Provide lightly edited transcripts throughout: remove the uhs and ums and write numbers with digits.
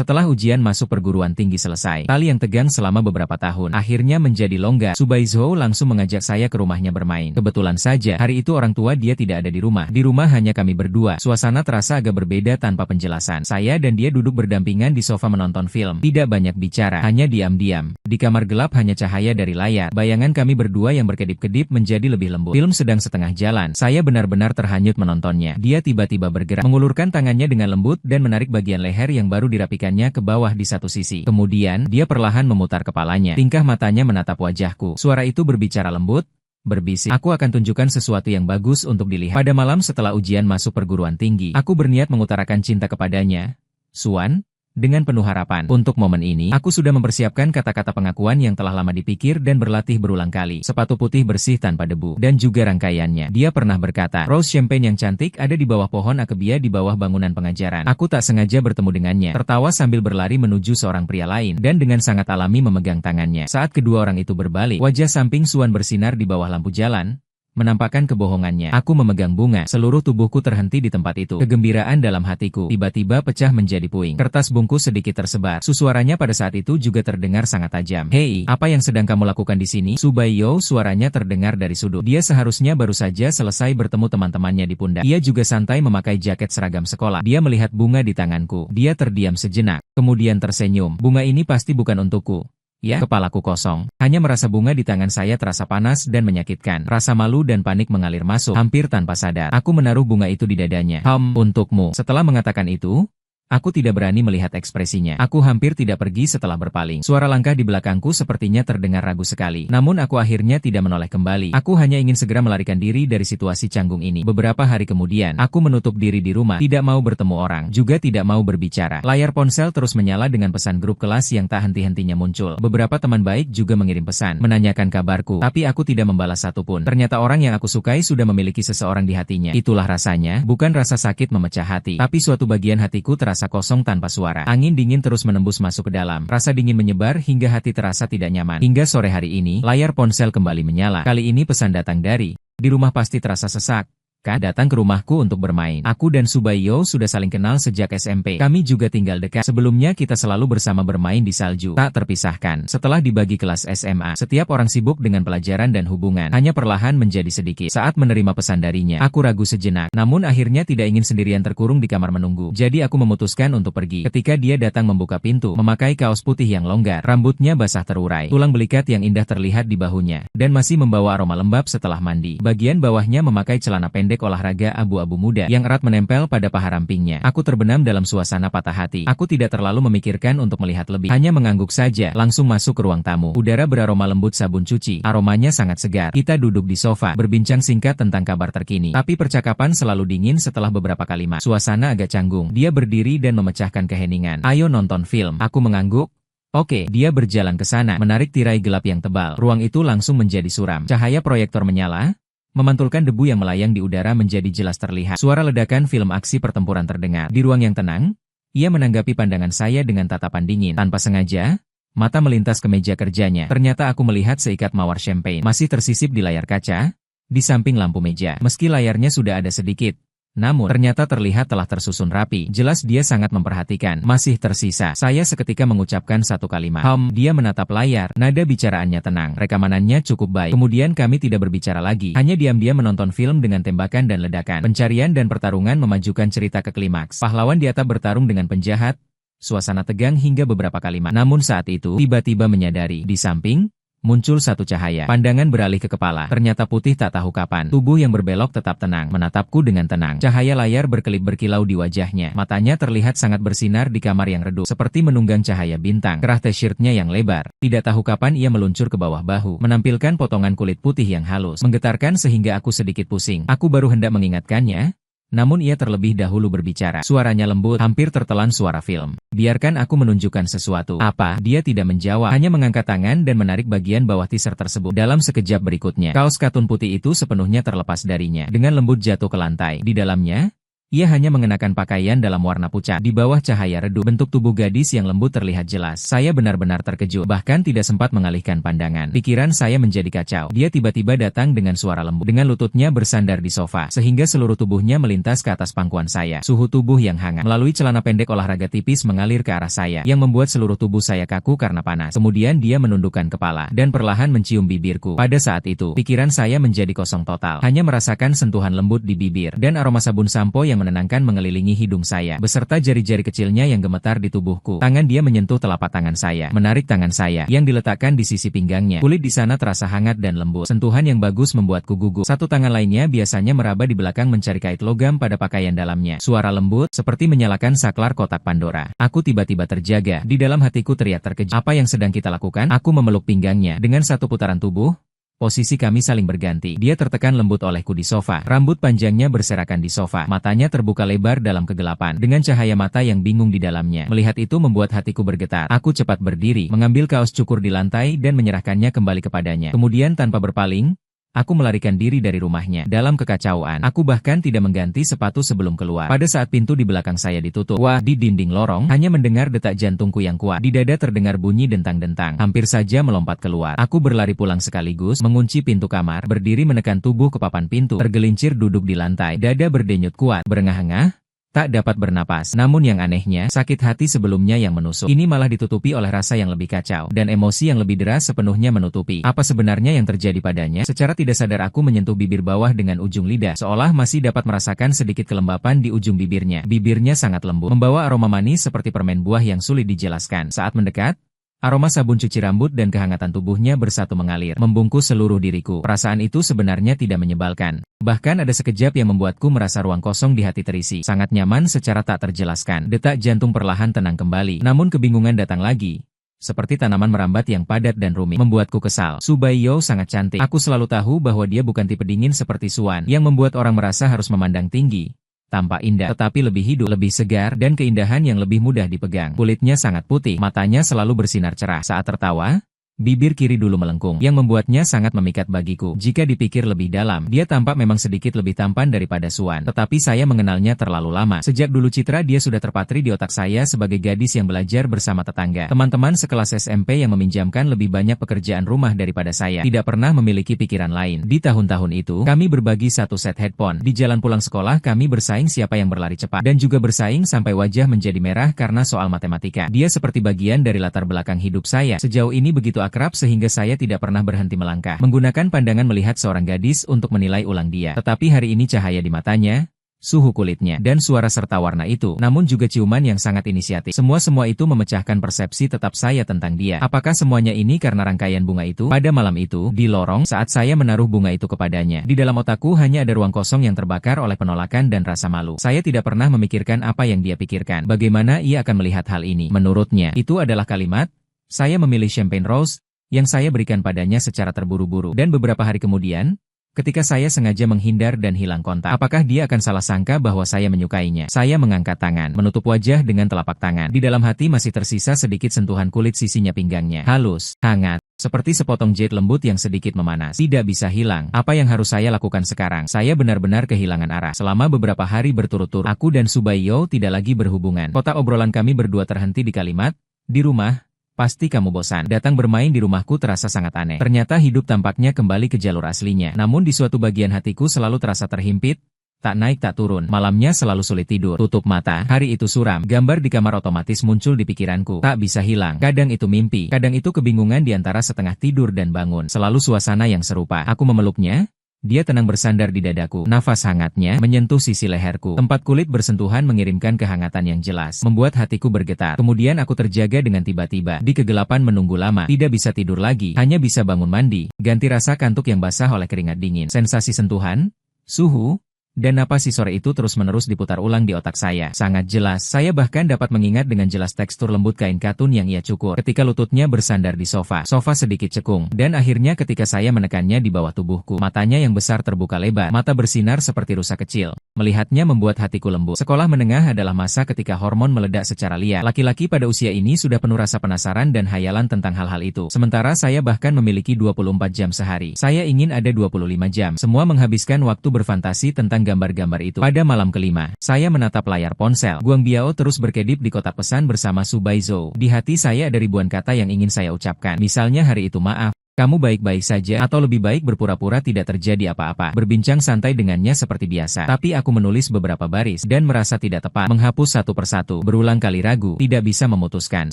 Setelah ujian masuk perguruan tinggi selesai, tali yang tegang selama beberapa tahun akhirnya menjadi longgar. Subaizhou langsung mengajak saya ke rumahnya bermain. Kebetulan saja, hari itu orang tua dia tidak ada di rumah. Di rumah hanya kami berdua. Suasana terasa agak berbeda tanpa penjelasan. Saya dan dia duduk berdampingan di sofa menonton film. Tidak banyak bicara, hanya diam-diam. Di kamar gelap hanya cahaya dari layar. Bayangan kami berdua yang berkedip-kedip menjadi lebih lembut. Film sedang setengah jalan. Saya benar-benar terhanyut menontonnya. Dia tiba-tiba bergerak, mengulurkan tangannya dengan lembut dan menarik bagian leher yang baru dirapikannya ke bawah di satu sisi. Kemudian, dia perlahan memutar kepalanya. Tingkah matanya menatap wajahku. Suara itu berbicara lembut, berbisik, "Aku akan tunjukkan sesuatu yang bagus untuk dilihat." Pada malam setelah ujian masuk perguruan tinggi, aku berniat mengutarakan cinta kepadanya. Suan, dengan penuh harapan. Untuk momen ini, aku sudah mempersiapkan kata-kata pengakuan yang telah lama dipikir dan berlatih berulang kali. Sepatu putih bersih tanpa debu, dan juga rangkaiannya. Dia pernah berkata, "Rose champagne yang cantik ada di bawah pohon akebia di bawah bangunan pengajaran." Aku tak sengaja bertemu dengannya, tertawa sambil berlari menuju seorang pria lain, dan dengan sangat alami memegang tangannya. Saat kedua orang itu berbalik, wajah samping Suan bersinar di bawah lampu jalan, menampakkan kebohongannya. Aku memegang bunga, seluruh tubuhku terhenti di tempat itu. Kegembiraan dalam hatiku tiba-tiba pecah menjadi puing. Kertas bungkus sedikit tersebar. Suaranya pada saat itu juga terdengar sangat tajam. "Hei, apa yang sedang kamu lakukan di sini?" Subaiyou, suaranya terdengar dari sudut. Dia seharusnya baru saja selesai bertemu teman-temannya di pundak. Ia juga santai memakai jaket seragam sekolah. Dia melihat bunga di tanganku. Dia terdiam sejenak, kemudian tersenyum. "Bunga ini pasti bukan untukku." Ya, kepalaku kosong. Hanya merasa bunga di tangan saya terasa panas dan menyakitkan. Rasa malu dan panik mengalir masuk, hampir tanpa sadar. Aku menaruh bunga itu di dadanya. Untukmu." Setelah mengatakan itu, aku tidak berani melihat ekspresinya. Aku hampir tidak pergi setelah berpaling. Suara langkah di belakangku sepertinya terdengar ragu sekali. Namun aku akhirnya tidak menoleh kembali. Aku hanya ingin segera melarikan diri dari situasi canggung ini. Beberapa hari kemudian, aku menutup diri di rumah, tidak mau bertemu orang, juga tidak mau berbicara. Layar ponsel terus menyala dengan pesan grup kelas yang tak henti-hentinya muncul. Beberapa teman baik juga mengirim pesan, menanyakan kabarku, tapi aku tidak membalas satupun. Ternyata orang yang aku sukai sudah memiliki seseorang di hatinya. Itulah rasanya, bukan rasa sakit memecah hati, tapi suatu bagian hatiku terasa kosong tanpa suara. Angin dingin terus menembus masuk ke dalam. Rasa dingin menyebar hingga hati terasa tidak nyaman. Hingga sore hari ini, layar ponsel kembali menyala. Kali ini pesan datang dari, "Di rumah pasti terasa sesak. Datang ke rumahku untuk bermain." Aku dan Subaiyou sudah saling kenal sejak SMP. Kami juga tinggal dekat. Sebelumnya kita selalu bersama bermain di salju, tak terpisahkan. Setelah dibagi kelas SMA, setiap orang sibuk dengan pelajaran dan hubungan hanya perlahan menjadi sedikit. Saat menerima pesan darinya, aku ragu sejenak. Namun akhirnya tidak ingin sendirian terkurung di kamar menunggu. Jadi aku memutuskan untuk pergi. Ketika dia datang membuka pintu, memakai kaos putih yang longgar, rambutnya basah terurai, tulang belikat yang indah terlihat di bahunya, dan masih membawa aroma lembab setelah mandi. Bagian bawahnya memakai celana pendek olahraga abu-abu muda yang erat menempel pada paha rampingnya. Aku terbenam dalam suasana patah hati. Aku tidak terlalu memikirkan untuk melihat lebih, hanya mengangguk saja, langsung masuk ke ruang tamu. Udara beraroma lembut sabun cuci, aromanya sangat segar. Kita duduk di sofa, berbincang singkat tentang kabar terkini. Tapi percakapan selalu dingin setelah beberapa kalimat. Suasana agak canggung. Dia berdiri dan memecahkan keheningan. "Ayo nonton film." Aku mengangguk. "Oke." Dia berjalan ke sana, menarik tirai gelap yang tebal. Ruang itu langsung menjadi suram. Cahaya proyektor menyala, memantulkan debu yang melayang di udara menjadi jelas terlihat. Suara ledakan film aksi pertempuran terdengar. Di ruang yang tenang, ia menanggapi pandangan saya dengan tatapan dingin. Tanpa sengaja, mata melintas ke meja kerjanya. Ternyata aku melihat seikat mawar champagne masih tersisip di layar kaca, di samping lampu meja. Meski layarnya sudah ada sedikit, namun ternyata terlihat telah tersusun rapi. Jelas dia sangat memperhatikan. Masih tersisa. Saya seketika mengucapkan satu kalimat. Dia menatap layar. Nada bicaraannya tenang. Rekamanannya cukup baik. Kemudian kami tidak berbicara lagi. Hanya diam-diam menonton film dengan tembakan dan ledakan. Pencarian dan pertarungan memajukan cerita ke klimaks. Pahlawan di atap bertarung dengan penjahat. Suasana tegang hingga beberapa kalimat. Namun saat itu, tiba-tiba menyadari. Di samping, muncul satu cahaya. Pandangan beralih ke kepala. Ternyata putih tak tahu kapan. Tubuh yang berbelok tetap tenang, menatapku dengan tenang. Cahaya layar berkelip berkilau di wajahnya. Matanya terlihat sangat bersinar di kamar yang redup, seperti menunggang cahaya bintang. Kerah t-shirtnya yang lebar. Tidak tahu kapan ia meluncur ke bawah bahu, menampilkan potongan kulit putih yang halus, menggetarkan sehingga aku sedikit pusing. Aku baru hendak mengingatkannya, namun ia terlebih dahulu berbicara. Suaranya lembut, hampir tertelan suara film. "Biarkan aku menunjukkan sesuatu." "Apa?" Dia tidak menjawab, hanya mengangkat tangan dan menarik bagian bawah teaser tersebut. Dalam sekejap berikutnya, kaos katun putih itu sepenuhnya terlepas darinya, dengan lembut jatuh ke lantai. Di dalamnya, Ia hanya mengenakan pakaian dalam warna pucat. Di bawah cahaya redup, bentuk tubuh gadis yang lembut terlihat jelas. Saya benar-benar terkejut, bahkan tidak sempat mengalihkan pandangan. Pikiran saya menjadi kacau. Dia tiba-tiba datang dengan suara lembut, dengan lututnya bersandar di sofa, sehingga seluruh tubuhnya melintas ke atas pangkuan saya. Suhu tubuh yang hangat melalui celana pendek olahraga tipis mengalir ke arah saya, yang membuat seluruh tubuh saya kaku karena panas. Kemudian dia menundukkan kepala, dan perlahan mencium bibirku. Pada saat itu, pikiran saya menjadi kosong total. Hanya merasakan sentuhan lembut di bibir, dan aroma sabun sampo yang menenangkan mengelilingi hidung saya, beserta jari-jari kecilnya yang gemetar di tubuhku. Tangan dia menyentuh telapak tangan saya, menarik tangan saya, yang diletakkan di sisi pinggangnya. Kulit di sana terasa hangat dan lembut. Sentuhan yang bagus membuatku gugup. Satu tangan lainnya biasanya meraba di belakang mencari kait logam pada pakaian dalamnya. Suara lembut, seperti menyalakan saklar kotak Pandora. Aku tiba-tiba terjaga. Di dalam hatiku teriak terkejut. Apa yang sedang kita lakukan? Aku memeluk pinggangnya. Dengan satu putaran tubuh, posisi kami saling berganti. Dia tertekan lembut olehku di sofa. Rambut panjangnya berserakan di sofa. Matanya terbuka lebar dalam kegelapan, dengan cahaya mata yang bingung di dalamnya. Melihat itu membuat hatiku bergetar. Aku cepat berdiri, mengambil kaos cukur di lantai dan menyerahkannya kembali kepadanya. Kemudian tanpa berpaling, aku melarikan diri dari rumahnya. Dalam kekacauan, aku bahkan tidak mengganti sepatu sebelum keluar. Pada saat pintu di belakang saya ditutup, di dinding lorong, hanya mendengar detak jantungku yang kuat. Di dada terdengar bunyi dentang-dentang. Hampir saja melompat keluar. Aku berlari pulang sekaligus, mengunci pintu kamar, berdiri menekan tubuh ke papan pintu, tergelincir duduk di lantai, dada berdenyut kuat, berengah-engah, tak dapat bernapas. Namun yang anehnya, sakit hati sebelumnya yang menusuk, ini malah ditutupi oleh rasa yang lebih kacau, dan emosi yang lebih deras sepenuhnya menutupi. Apa sebenarnya yang terjadi padanya? Secara tidak sadar aku menyentuh bibir bawah dengan ujung lidah, seolah masih dapat merasakan sedikit kelembapan di ujung bibirnya. Bibirnya sangat lembut, membawa aroma manis seperti permen buah yang sulit dijelaskan. Saat mendekat, aroma sabun cuci rambut dan kehangatan tubuhnya bersatu mengalir, membungkus seluruh diriku. Perasaan itu sebenarnya tidak menyebalkan. Bahkan ada sekejap yang membuatku merasa ruang kosong di hati terisi. Sangat nyaman secara tak terjelaskan. Detak jantung perlahan tenang kembali. Namun kebingungan datang lagi. Seperti tanaman merambat yang padat dan rumit, membuatku kesal. Su Baiyo sangat cantik. Aku selalu tahu bahwa dia bukan tipe dingin seperti Suan, yang membuat orang merasa harus memandang tinggi. Tampak indah, tetapi lebih hidup, lebih segar, dan keindahan yang lebih mudah dipegang. Kulitnya sangat putih, matanya selalu bersinar cerah. Saat tertawa, bibir kiri dulu melengkung, yang membuatnya sangat memikat bagiku. Jika dipikir lebih dalam, dia tampak memang sedikit lebih tampan daripada Suan. Tetapi saya mengenalnya terlalu lama. Sejak dulu citra dia sudah terpatri di otak saya sebagai gadis yang belajar bersama tetangga. Teman-teman sekelas SMP yang meminjamkan lebih banyak pekerjaan rumah daripada saya. Tidak pernah memiliki pikiran lain. Di tahun-tahun itu, kami berbagi satu set headphone. Di jalan pulang sekolah kami bersaing siapa yang berlari cepat. Dan juga bersaing sampai wajah menjadi merah karena soal matematika. Dia seperti bagian dari latar belakang hidup saya. Sejauh ini begitu akrab sehingga saya tidak pernah berhenti melangkah, menggunakan pandangan melihat seorang gadis untuk menilai ulang dia. Tetapi hari ini cahaya di matanya, suhu kulitnya, dan suara serta warna itu, namun juga ciuman yang sangat inisiatif. Semua itu memecahkan persepsi tetap saya tentang dia. Apakah semuanya ini karena rangkaian bunga itu? Pada malam itu, di lorong, saat saya menaruh bunga itu kepadanya, di dalam otakku hanya ada ruang kosong yang terbakar oleh penolakan dan rasa malu. Saya tidak pernah memikirkan apa yang dia pikirkan, bagaimana ia akan melihat hal ini. Menurutnya, itu adalah kalimat, "Saya memilih champagne rose," yang saya berikan padanya secara terburu-buru. Dan beberapa hari kemudian, ketika saya sengaja menghindar dan hilang kontak, apakah dia akan salah sangka bahwa saya menyukainya? Saya mengangkat tangan, menutup wajah dengan telapak tangan. Di dalam hati masih tersisa sedikit sentuhan kulit sisinya pinggangnya. Halus, hangat, seperti sepotong jade lembut yang sedikit memanas. Tidak bisa hilang. Apa yang harus saya lakukan sekarang? Saya benar-benar kehilangan arah. Selama beberapa hari berturut-turut, aku dan Su Baiyo tidak lagi berhubungan. Kotak obrolan kami berdua terhenti di kalimat, "Di rumah, pasti kamu bosan." Datang bermain di rumahku terasa sangat aneh. Ternyata hidup tampaknya kembali ke jalur aslinya. Namun di suatu bagian hatiku selalu terasa terhimpit, tak naik tak turun. Malamnya selalu sulit tidur. Tutup mata, hari itu suram. Gambar di kamar otomatis muncul di pikiranku. Tak bisa hilang. Kadang itu mimpi, kadang itu kebingungan di antara setengah tidur dan bangun. Selalu suasana yang serupa. Aku memeluknya. Dia tenang bersandar di dadaku. Nafas hangatnya menyentuh sisi leherku. Tempat kulit bersentuhan mengirimkan kehangatan yang jelas, membuat hatiku bergetar. Kemudian aku terjaga dengan tiba-tiba. Di kegelapan menunggu lama. Tidak bisa tidur lagi. Hanya bisa bangun mandi. Ganti rasa kantuk yang basah oleh keringat dingin. Sensasi sentuhan, suhu, dan napas si sore itu terus-menerus diputar ulang di otak saya. Sangat jelas, saya bahkan dapat mengingat dengan jelas tekstur lembut kain katun yang ia cukur ketika lututnya bersandar di sofa. Sofa sedikit cekung, dan akhirnya ketika saya menekannya di bawah tubuhku, matanya yang besar terbuka lebar, mata bersinar seperti rusa kecil. Melihatnya membuat hatiku lembut. Sekolah menengah adalah masa ketika hormon meledak secara liar. Laki-laki pada usia ini sudah penuh rasa penasaran dan hayalan tentang hal-hal itu. Sementara saya bahkan memiliki 24 jam sehari. Saya ingin ada 25 jam. Semua menghabiskan waktu berfantasi tentang gambar-gambar itu. Pada malam kelima, saya menatap layar ponsel. Guang Biao terus berkedip di kotak pesan bersama Su Baizhou. Di hati saya ada ribuan kata yang ingin saya ucapkan. Misalnya hari itu maaf. Kamu baik-baik saja, atau lebih baik berpura-pura tidak terjadi apa-apa. Berbincang santai dengannya seperti biasa. Tapi aku menulis beberapa baris, dan merasa tidak tepat. Menghapus satu persatu, berulang kali ragu, tidak bisa memutuskan.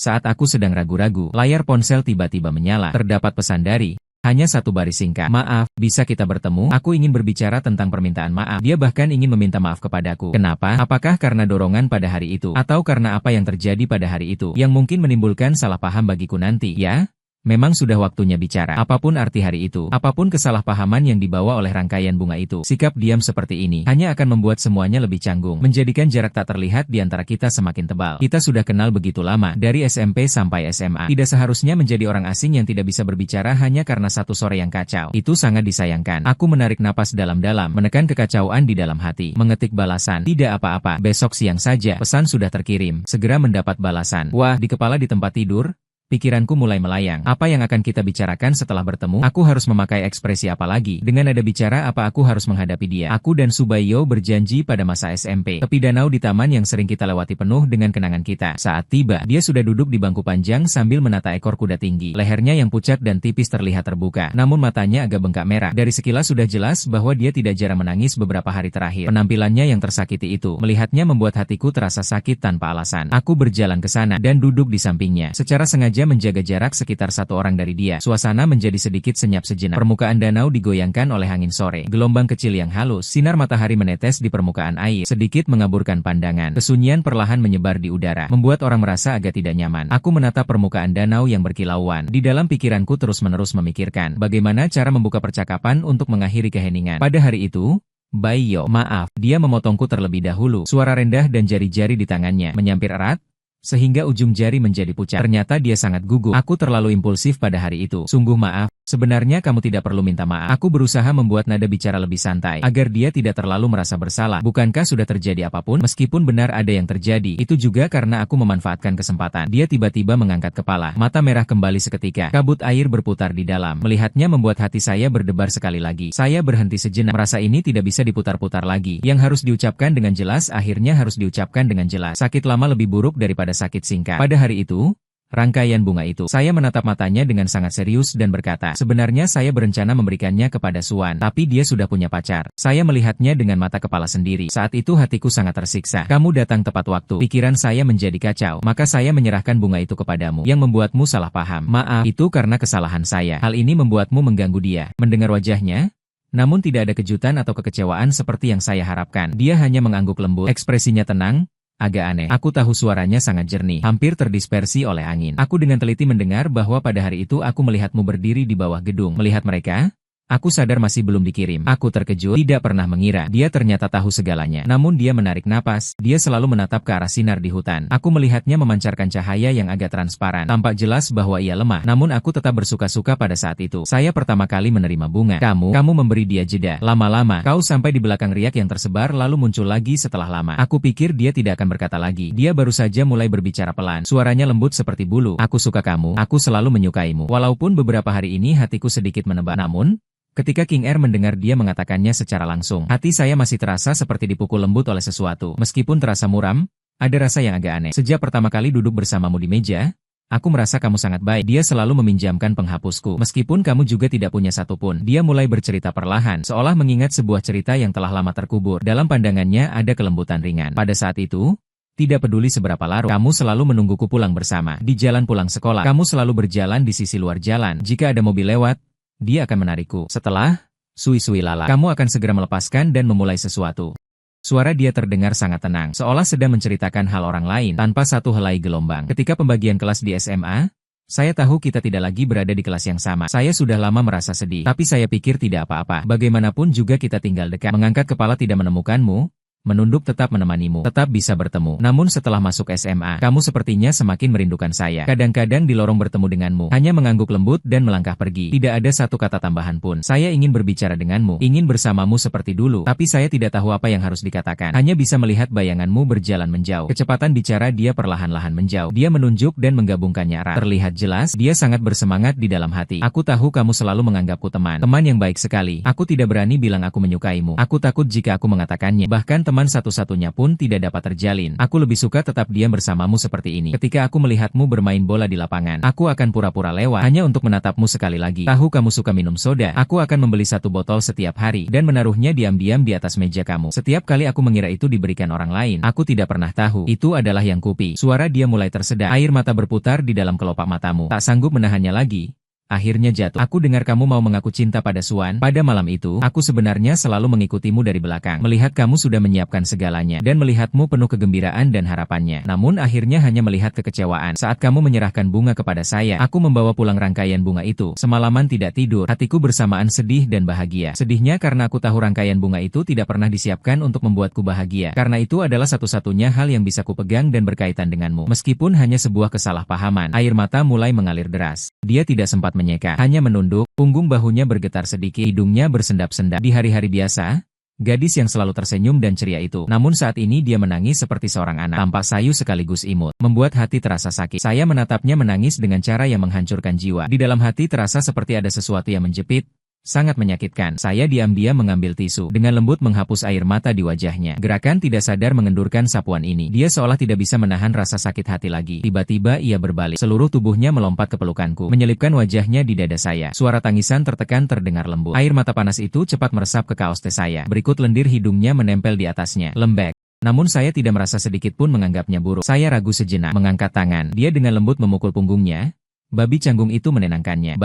Saat aku sedang ragu-ragu, layar ponsel tiba-tiba menyala. Terdapat pesan dari... Hanya satu baris singkat. Maaf, bisa kita bertemu? Aku ingin berbicara tentang permintaan maaf. Dia bahkan ingin meminta maaf kepadaku. Kenapa? Apakah karena dorongan pada hari itu? Atau karena apa yang terjadi pada hari itu? Yang mungkin menimbulkan salah paham bagiku nanti, ya? Memang sudah waktunya bicara. Apapun arti hari itu, apapun kesalahpahaman yang dibawa oleh rangkaian bunga itu, sikap diam seperti ini hanya akan membuat semuanya lebih canggung, menjadikan jarak tak terlihat di antara kita semakin tebal. Kita sudah kenal begitu lama, dari SMP sampai SMA. Tidak seharusnya menjadi orang asing yang tidak bisa berbicara hanya karena satu sore yang kacau. Itu sangat disayangkan. Aku menarik napas dalam-dalam, menekan kekacauan di dalam hati. Mengetik balasan, tidak apa-apa, besok siang saja. Pesan sudah terkirim, segera mendapat balasan. Wah, di kepala di tempat tidur. Pikiranku mulai melayang. Apa yang akan kita bicarakan setelah bertemu? Aku harus memakai ekspresi apa lagi? Dengan nada bicara apa aku harus menghadapi dia? Aku dan Su Baizhou berjanji pada masa SMP. Tepi danau di taman yang sering kita lewati penuh dengan kenangan kita. Saat tiba, dia sudah duduk di bangku panjang sambil menata ekor kuda tinggi. Lehernya yang pucat dan tipis terlihat terbuka. Namun matanya agak bengkak merah. Dari sekilas sudah jelas bahwa dia tidak jarang menangis beberapa hari terakhir. Penampilannya yang tersakiti itu, melihatnya membuat hatiku terasa sakit tanpa alasan. Aku berjalan ke sana dan duduk di sampingnya. Secara sengaja menjaga jarak sekitar satu orang dari dia. Suasana menjadi sedikit senyap sejenak. Permukaan danau digoyangkan oleh angin sore. Gelombang kecil yang halus, sinar matahari menetes di permukaan air, sedikit mengaburkan pandangan. Kesunyian perlahan menyebar di udara, membuat orang merasa agak tidak nyaman. Aku menatap permukaan danau yang berkilauan. Di dalam pikiranku terus-menerus memikirkan bagaimana cara membuka percakapan untuk mengakhiri keheningan. Pada hari itu, Baizhou, maaf, dia memotongku terlebih dahulu. Suara rendah dan jari-jari di tangannya menyampir erat, sehingga ujung jari menjadi pucat. Ternyata dia sangat gugup. Aku terlalu impulsif pada hari itu. Sungguh maaf. Sebenarnya kamu tidak perlu minta maaf. Aku berusaha membuat nada bicara lebih santai, agar dia tidak terlalu merasa bersalah. Bukankah sudah terjadi apapun? Meskipun benar ada yang terjadi, itu juga karena aku memanfaatkan kesempatan. Dia tiba-tiba mengangkat kepala. Mata merah kembali seketika. Kabut air berputar di dalam. Melihatnya membuat hati saya berdebar sekali lagi. Saya berhenti sejenak. Merasa ini tidak bisa diputar-putar lagi. Yang harus diucapkan dengan jelas, akhirnya harus diucapkan dengan jelas. Sakit lama lebih buruk daripada sakit singkat. Pada hari itu, rangkaian bunga itu. Saya menatap matanya dengan sangat serius dan berkata, sebenarnya saya berencana memberikannya kepada Suan, tapi dia sudah punya pacar. Saya melihatnya dengan mata kepala sendiri. Saat itu hatiku sangat tersiksa. Kamu datang tepat waktu. Pikiran saya menjadi kacau. Maka saya menyerahkan bunga itu kepadamu, yang membuatmu salah paham. Maaf, itu karena kesalahan saya. Hal ini membuatmu mengganggu dia. Mendengar wajahnya, namun tidak ada kejutan atau kekecewaan seperti yang saya harapkan. Dia hanya mengangguk lembut, ekspresinya tenang. Agak aneh. Aku tahu suaranya sangat jernih, hampir terdispersi oleh angin. Aku dengan teliti mendengar bahwa pada hari itu aku melihatmu berdiri di bawah gedung. Melihat mereka, aku sadar masih belum dikirim. Aku terkejut, tidak pernah mengira dia ternyata tahu segalanya. Namun dia menarik napas, dia selalu menatap ke arah sinar di hutan. Aku melihatnya memancarkan cahaya yang agak transparan. Tampak jelas bahwa ia lemah, namun aku tetap bersuka-suka pada saat itu. Saya pertama kali menerima bunga. Kamu memberi dia jeda. Lama-lama, kau sampai di belakang riak yang tersebar lalu muncul lagi setelah lama. Aku pikir dia tidak akan berkata lagi. Dia baru saja mulai berbicara pelan. Suaranya lembut seperti bulu. Aku suka kamu, aku selalu menyukaimu. Walaupun beberapa hari ini hatiku sedikit menebak, namun ketika King Er mendengar dia mengatakannya secara langsung, hati saya masih terasa seperti dipukul lembut oleh sesuatu. Meskipun terasa muram, ada rasa yang agak aneh. Sejak pertama kali duduk bersamamu di meja, aku merasa kamu sangat baik. Dia selalu meminjamkan penghapusku. Meskipun kamu juga tidak punya satupun. Dia mulai bercerita perlahan, seolah mengingat sebuah cerita yang telah lama terkubur. Dalam pandangannya ada kelembutan ringan. Pada saat itu, tidak peduli seberapa larut, kamu selalu menungguku pulang bersama. Di jalan pulang sekolah, kamu selalu berjalan di sisi luar jalan. Jika ada mobil lewat, dia akan menarikku. Setelah, sui-sui lala, kamu akan segera melepaskan dan memulai sesuatu. Suara dia terdengar sangat tenang, seolah sedang menceritakan hal orang lain, tanpa satu helai gelombang. Ketika pembagian kelas di SMA, saya tahu kita tidak lagi berada di kelas yang sama. Saya sudah lama merasa sedih, tapi saya pikir tidak apa-apa. Bagaimanapun juga kita tinggal dekat. Mengangkat kepala tidak menemukanmu, menunduk tetap menemanimu, tetap bisa bertemu. Namun setelah masuk SMA, kamu sepertinya semakin merindukan saya. Kadang-kadang di lorong bertemu denganmu, hanya mengangguk lembut dan melangkah pergi. Tidak ada satu kata tambahan pun. Saya ingin berbicara denganmu, ingin bersamamu seperti dulu, tapi saya tidak tahu apa yang harus dikatakan. Hanya bisa melihat bayanganmu berjalan menjauh. Kecepatan bicara dia perlahan-lahan menjauh. Dia menunjuk dan menggabungkannya erat. Terlihat jelas, dia sangat bersemangat di dalam hati. Aku tahu kamu selalu menganggapku teman yang baik sekali. Aku tidak berani bilang aku menyukaimu. Aku takut jika aku mengatakannya. Bahkan teman satu-satunya pun tidak dapat terjalin. Aku lebih suka tetap diam bersamamu seperti ini. Ketika aku melihatmu bermain bola di lapangan, aku akan pura-pura lewat hanya untuk menatapmu sekali lagi. Tahu kamu suka minum soda, aku akan membeli 1 botol setiap hari dan menaruhnya diam-diam di atas meja kamu. Setiap kali aku mengira itu diberikan orang lain, aku tidak pernah tahu itu adalah yang kupi. Suara dia mulai tersedak, air mata berputar di dalam kelopak matamu. Tak sanggup menahannya lagi, akhirnya jatuh. Aku dengar kamu mau mengaku cinta pada Suan. Pada malam itu, aku sebenarnya selalu mengikutimu dari belakang. Melihat kamu sudah menyiapkan segalanya, dan melihatmu penuh kegembiraan dan harapannya. Namun akhirnya hanya melihat kekecewaan. Saat kamu menyerahkan bunga kepada saya, aku membawa pulang rangkaian bunga itu. Semalaman tidak tidur, hatiku bersamaan sedih dan bahagia. Sedihnya karena aku tahu rangkaian bunga itu tidak pernah disiapkan untuk membuatku bahagia. Karena itu adalah satu-satunya hal yang bisa kupegang dan berkaitan denganmu. Meskipun hanya sebuah kesalahpahaman, air mata mulai mengalir deras. Dia tidak sempat menyeka, hanya menunduk, punggung bahunya bergetar sedikit, hidungnya bersendap-sendap. Di hari-hari biasa, gadis yang selalu tersenyum dan ceria itu. Namun saat ini dia menangis seperti seorang anak, tampak sayu sekaligus imut, membuat hati terasa sakit. Saya menatapnya menangis dengan cara yang menghancurkan jiwa. Di dalam hati terasa seperti ada sesuatu yang menjepit. Sangat menyakitkan. Saya diam-diam mengambil tisu. Dengan lembut menghapus air mata di wajahnya. Gerakan tidak sadar mengendurkan sapuan ini. Dia seolah tidak bisa menahan rasa sakit hati lagi. Tiba-tiba ia berbalik. Seluruh tubuhnya melompat ke pelukanku. Menyelipkan wajahnya di dada saya. Suara tangisan tertekan terdengar lembut. Air mata panas itu cepat meresap ke kaos teh saya. Berikut lendir hidungnya menempel di atasnya. Lembek. Namun saya tidak merasa sedikit pun menganggapnya buruk. Saya ragu sejenak. Mengangkat tangan. Dia dengan lembut memukul punggungnya. Babi canggung itu menenangkannya.